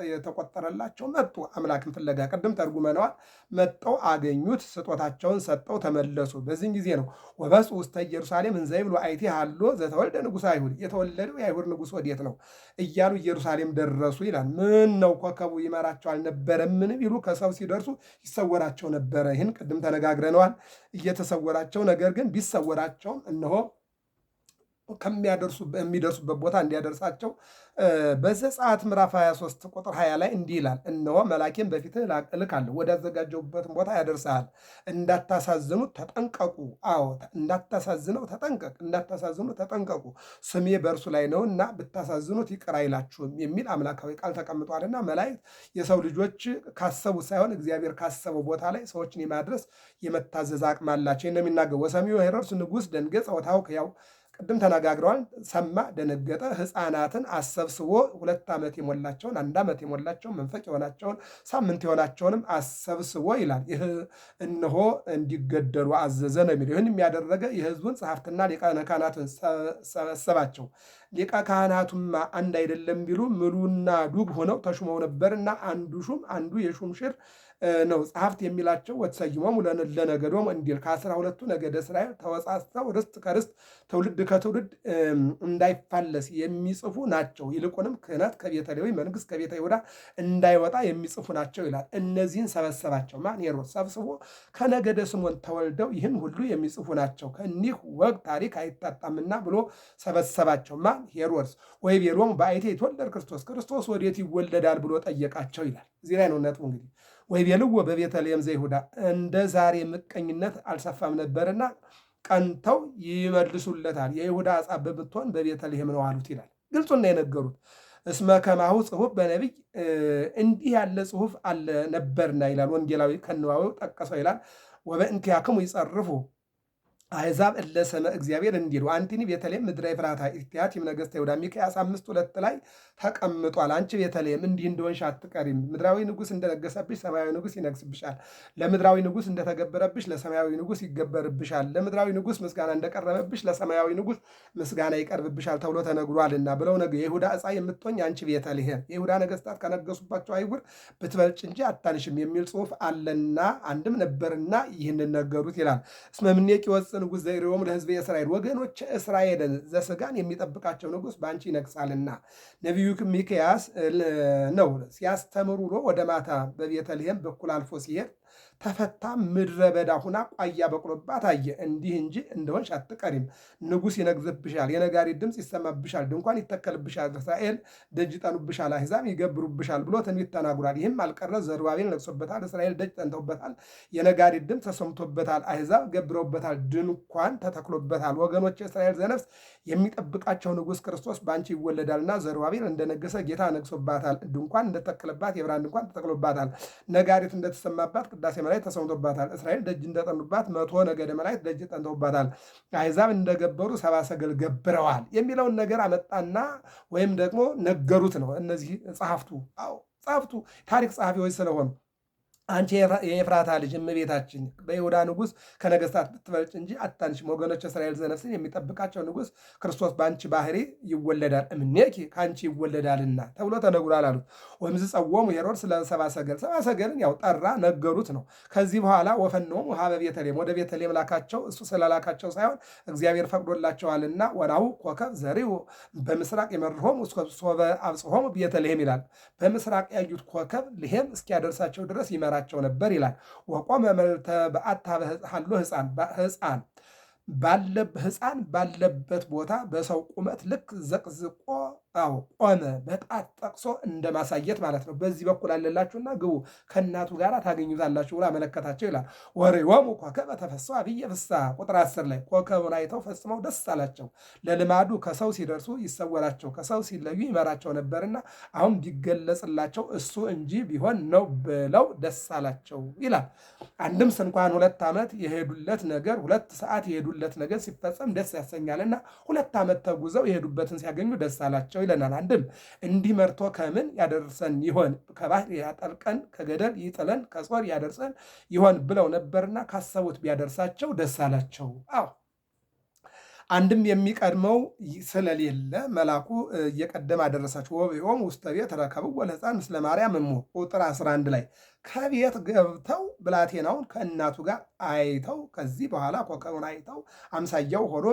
Speaker 1: የተቆጠረላቸው መጡ። አምላክን ፍለጋ ቅድም ተርጉመነዋል። መጠው አገኙት፣ ስጦታቸውን ሰጠው ተመለሱ። በዚህን ጊዜ ነው ወበጽሑ ውስተ ኢየሩሳሌም እንዘ ይብሉ አይቴ ሀሎ ዘተወልደ ንጉሠ አይሁድ፣ የተወለደው የአይሁድ ንጉሥ ወዴት ነው እያሉ ኢየሩሳሌም ደረሱ ይላል። ምን ነው ኮከቡ ይመራቸው አልነበረምን ቢሉ ከሰው ሲደርሱ ይሰወራቸው ነበረ። ይህን ቅድም ተነጋግረነዋል። እየተሰወራቸው ነገር ግን ቢሰወራቸውም እነሆ የሚደርሱበት ቦታ እንዲያደርሳቸው በዘጸአት ምዕራፍ 23 ቁጥር 20 ላይ እንዲህ ይላል፣ እነሆ መላኬን በፊትህ እልካለሁ ወዳዘጋጀሁበትን ቦታ ያደርሳል። እንዳታሳዝኑት ተጠንቀቁ። አዎ እንዳታሳዝነው ተጠንቀቅ፣ እንዳታሳዝኑ ተጠንቀቁ። ስሜ በእርሱ ላይ ነውና ብታሳዝኑት ይቅር አይላችሁም የሚል አምላካዊ ቃል ተቀምጧልና መላእክት የሰው ልጆች ካሰቡት ሳይሆን እግዚአብሔር ካሰበው ቦታ ላይ ሰዎችን የማድረስ የመታዘዝ አቅም አላቸው። እንደሚናገር ወሰሚዮ ሄሮድስ ንጉሥ ደንገጸ ወታውክ፣ ያው ቅድም ተነጋግረዋል። ሰማ፣ ደነገጠ። ሕፃናትን አሰብስቦ 2 ዓመት የሞላቸውን 1 ዓመት የሞላቸውን መንፈቅ የሆናቸውን ሳምንት የሆናቸውንም አሰብስቦ ይላል። ይህ እነሆ እንዲገደሉ አዘዘ ነው የሚለው። ይህን የሚያደረገ የሕዝቡን ጸሐፍትና ሊቃነ ካህናትን ሰበሰባቸው። ሊቀ ካህናቱማ አንድ አይደለም ቢሉ ምሉና ዱግ ሆነው ተሹመው ነበርና አንዱ ሹም አንዱ የሹም ሽር ነው ጸሐፍት የሚላቸው ወትሰይሞሙ ለነገዶሙ እንዲል ከ12ቱ ነገደ እስራኤል ተወጻጽተው ርስት ከርስት ትውልድ ከትውልድ እንዳይፋለስ የሚጽፉ ናቸው። ይልቁንም ክህነት ከቤተ ሌዊ መንግስት ከቤተ ይሁዳ እንዳይወጣ የሚጽፉ ናቸው ይላል። እነዚህን ሰበሰባቸው። ማን? ሄሮድስ ሰብስቦ ከነገደ ስምዖን ተወልደው ይህን ሁሉ የሚጽፉ ናቸው፣ ከእኒህ ወግ ታሪክ አይታጣምና ብሎ ሰበሰባቸው። ማን? ሄሮድስ። ወይቤሎሙ በአይቴ ይትወለድ ክርስቶስ፣ ክርስቶስ ወዴት ይወለዳል ብሎ ጠየቃቸው ይላል። እዚህ ላይ ነው ነጥቡ እንግዲህ። ወይቤልዎ በቤተልሔም ዘይሁዳ፣ እንደ ዛሬ ምቀኝነት አልሰፋም ነበርና ቀንተው ይመልሱለታል። የይሁዳ ዕፃ በምትሆን በቤተልሔም ነው አሉት ይላል። ግልጹን ነው የነገሩት። እስመ ከማሁ ጽሑፍ በነቢይ፣ እንዲህ ያለ ጽሑፍ አለ ነበርና ይላል ወንጌላዊ ከነዋዊው ጠቀሰው ይላል። ወበእንቲአክሙ ይጸርፉ አሕዛብ እለ ሰመ እግዚአብሔር እንዲሉ አንቲኒ ቤተልሔም ምድረ ኤፍራታ ኢትያቲም ነገሥተ ይሁዳ። ሚክያስ 5:2 ላይ ተቀምጧል። አንቺ ቤተልሔም እንዲህ እንደሆንሽ አትቀሪም። ምድራዊ ንጉሥ እንደነገሰብሽ ሰማያዊ ንጉሥ ይነግስብሻል። ለምድራዊ ንጉሥ እንደተገበረብሽ ለሰማያዊ ንጉሥ ይገበርብሻል። ለምድራዊ ንጉሥ ምስጋና እንደቀረበብሽ ለሰማያዊ ንጉሥ ምስጋና ይቀርብብሻል ተብሎ ተነግሯልና ብለው የይሁዳ ዕፃ የምትሆኝ አንቺ ቤተልሔም የይሁዳ ነገሥታት ከነገሱባቸው አይጉር ብትበልጭ እንጂ አታንሽም የሚል ጽሑፍ አለና አንድም ነበርና ይህንን ነገሩት ይላል። እስመ እምኔኪ ወፅእ ንጉሥ ዘይሬዎሙ ለሕዝበ እስራኤል፣ ወገኖች እስራኤልን ዘሥጋን የሚጠብቃቸው ንጉሥ በአንቺ ይነግሳልና። ነቢዩ ሚክያስ ነው ሲያስተምሩ ውሎ ወደ ማታ በቤተልሔም በኩል አልፎ ሲሄድ ተፈታ ምድረ በዳ ሁና ቋያ በቅሎባት አየ። እንዲህ እንጂ እንደሆንሽ አትቀሪም፣ ንጉሥ ይነግዝብሻል፣ የነጋሪት ድምፅ ይሰማብሻል፣ ድንኳን ይተከልብሻል፣ እስራኤል ደጅ ይጠኑብሻል፣ አሕዛብ ይገብሩብሻል ብሎ ትንቢት ተናግሯል። ይህም አልቀረ፣ ዘሩባቤል ነግሶበታል፣ እስራኤል ደጅ ጠንተውበታል፣ የነጋሪት ድምፅ ተሰምቶበታል፣ አሕዛብ ገብረውበታል፣ ድንኳን ተተክሎበታል። ወገኖች እስራኤል ዘነፍስ የሚጠብቃቸው ንጉሥ ክርስቶስ በአንቺ ይወለዳልና ዘሩባቤል እንደነገሰ ጌታ ነግሶባታል፣ ድንኳን እንደተከለባት የብርሃን ድንኳን ተተክሎባታል፣ ነጋሪት እንደተሰማባት ቅዳሴ መላእክት ተሰምቶባታል። እስራኤል ደጅ እንደጠኑባት 100 ነገደ መላእክት ደጅ ጠንተውባታል። አሕዛብ እንደገበሩ 70 ሰገል ገብረዋል የሚለውን ነገር አመጣና ወይም ደግሞ ነገሩት ነው። እነዚህ ጸሐፍቱ ታሪክ ጸሐፊዎች ስለሆኑ አንቺ የኤፍራታ ልጅ እመቤታችን በይሁዳ ንጉሥ ከነገሥታት ብትበልጭ እንጂ አታንሽም። ወገኖች እስራኤል ዘነፍስን የሚጠብቃቸው ንጉሥ ክርስቶስ በአንቺ ባህሪ ይወለዳል፣ እምኔኪ ከአንቺ ይወለዳልና ተብሎ ተነግሯል አሉት። ወይም ጸወሙ ሄሮድስ ለሰብአ ሰገል፣ ሰብአ ሰገልን ያው ጠራ ነገሩት ነው። ከዚህ በኋላ ወፈኖሙ ሀበ ቤተልሔም፣ ወደ ቤተልሔም ላካቸው። እሱ ስለላካቸው ሳይሆን እግዚአብሔር ፈቅዶላቸዋልና። ወናሁ ኮከብ ዘሪው በምስራቅ የመርሆም ሶበ አብጽሖሙ ቤተልሔም ይላል። በምስራቅ ያዩት ኮከብ ልሔም እስኪያደርሳቸው ድረስ ይመራል ቸው ነበር ይላል። ወቆመ መልዕልተ በዓታ ሀሎ ሕፃን ባለበት ቦታ በሰው ቁመት ልክ ዘቅዝቆ ቆመ። በጣት ጠቅሶ እንደማሳየት ማለት ነው። በዚህ በኩል አለላችሁና ግቡ ከእናቱ ጋር ታገኙታላችሁ ብሎ አመለከታቸው ይላል። ወሬዎሙ ኮከበ ተፈሥሖ አብየ ፍስሐ ቁጥር 10 ላይ ኮከቡን አይተው ፈጽመው ደስ አላቸው። ለልማዱ ከሰው ሲደርሱ ይሰወራቸው፣ ከሰው ሲለዩ ይመራቸው ነበርና አሁን ቢገለጽላቸው እሱ እንጂ ቢሆን ነው ብለው ደስ አላቸው ይላል። አንድም ስንኳን 2 ዓመት የሄዱለት ነገር 2 ሰዓት የሄዱለት ነገር ሲፈጸም ደስ ያሰኛልና 2 ዓመት ተጉዘው የሄዱበትን ሲያገኙ ደስ አላቸው ይለናል። አንድም እንዲህ መርቶ ከምን ያደርሰን ይሆን? ከባህር ያጠልቀን፣ ከገደል ይጥለን፣ ከጾር ያደርሰን ይሆን ብለው ነበርና ካሰቡት ቢያደርሳቸው ደስ አላቸው። አንድም የሚቀድመው ስለሌለ መልአኩ እየቀደመ አደረሳቸው። ወበዮም ውስተ ቤት ረከብዎ ለሕፃን ምስለ ማርያም እሙ ቁጥር 11 ላይ ከቤት ገብተው ብላቴናውን ከእናቱ ጋር አይተው ከዚህ በኋላ ኮከቡን አይተው አምሳያው ሆኖ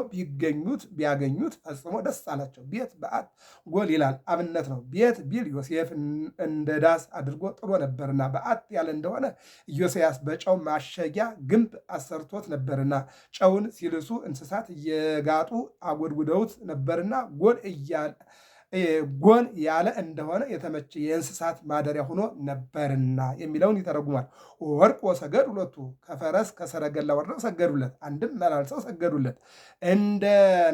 Speaker 1: ቢያገኙት ፈጽሞ ደስ አላቸው። ቤት በዓት ጎል ይላል፣ አብነት ነው። ቤት ቢል ዮሴፍ እንደ ዳስ አድርጎ ጥሎ ነበርና፣ በዓት ያለ እንደሆነ ኢዮስያስ በጨው ማሸጊያ ግንብ አሰርቶት ነበርና፣ ጨውን ሲልሱ እንስሳት እየጋጡ አጎድጉደውት ነበርና፣ ጎል ያለ እንደሆነ የተመቸ የእንስሳት ማደሪያ ሆኖ ነበርና የሚለውን ይተረጉማል። ወርቅ ወሰገድ ሁለቱ ከፈረስ ከሰረገላ ወርደው ሰገዱለት። አንድም መላልሰው ሰገዱለት። እንደ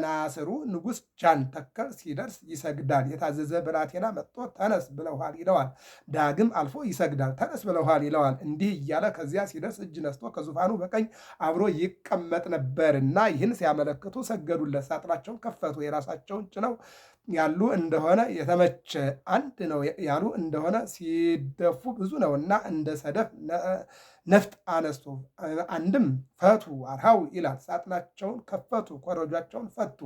Speaker 1: ናስሩ ንጉሥ ጃን ተከል ሲደርስ ይሰግዳል። የታዘዘ ብላቴና መጥቶ ተነስ ብለውሃል ይለዋል። ዳግም አልፎ ይሰግዳል። ተነስ ብለውሃል ይለዋል። እንዲህ እያለ ከዚያ ሲደርስ እጅ ነስቶ ከዙፋኑ በቀኝ አብሮ ይቀመጥ ነበርና ይህን ሲያመለክቱ ሰገዱለት። ሳጥናቸውን ከፈቱ። የራሳቸውን ጭነው ያሉ እንደሆነ የተመቸ አንድ ነው ያሉ እንደሆነ ሲደፉ ብዙ ነውና እንደ ሰደፍ ነፍጥ አነስቱ። አንድም ፈቱ አርሃው ይላል። ሳጥናቸውን ከፈቱ፣ ኮረጆቻቸውን ፈቱ።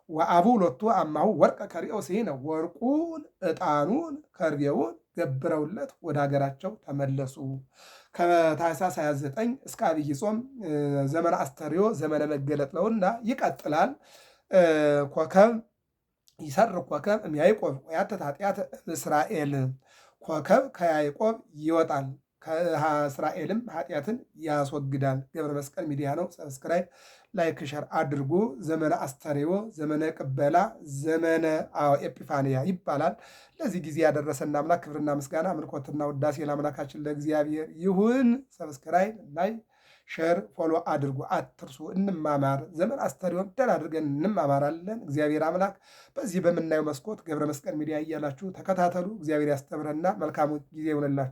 Speaker 1: ወአቡ ሎቱ አማሁ ወርቀ ከርኤው ሲነ ወርቁን፣ ዕጣኑን፣ ከርቤውን፣ ገብረውለት ወደ ሀገራቸው ተመለሱ። ከታኅሳስ 29 እስከ አብይ ጾም ዘመነ አስተርእዮ ዘመነ መገለጥ ነውና ይቀጥላል። ኮከብ ይሰርቅ ኮከብ እምያዕቆብ ወያትት ኃጢአተ እስራኤል። ኮከብ ከያዕቆብ ይወጣል ከእስራኤልም ኃጢአትን ያስወግዳል። ገብረ መስቀል ሚዲያ ነው። ሰብስክራይብ ላይክ ሸር አድርጉ። ዘመነ አስተርእዮ ዘመነ ቅበላ ዘመነ ኤጲፋንያ ይባላል። ለዚህ ጊዜ ያደረሰን አምላክ ክብርና ምስጋና አምልኮትና ውዳሴ ለአምላካችን ለእግዚአብሔር ይሁን። ሰብስክራይብ ላይ ሸር ፎሎ አድርጉ አትርሱ። እንማማር። ዘመን አስተርእዮን ደህና አድርገን እንማማራለን። እግዚአብሔር አምላክ በዚህ በምናየው መስኮት ገብረ መስቀል ሚዲያ እያላችሁ ተከታተሉ። እግዚአብሔር ያስተምረና መልካሙ ጊዜ ይሆንላችሁ።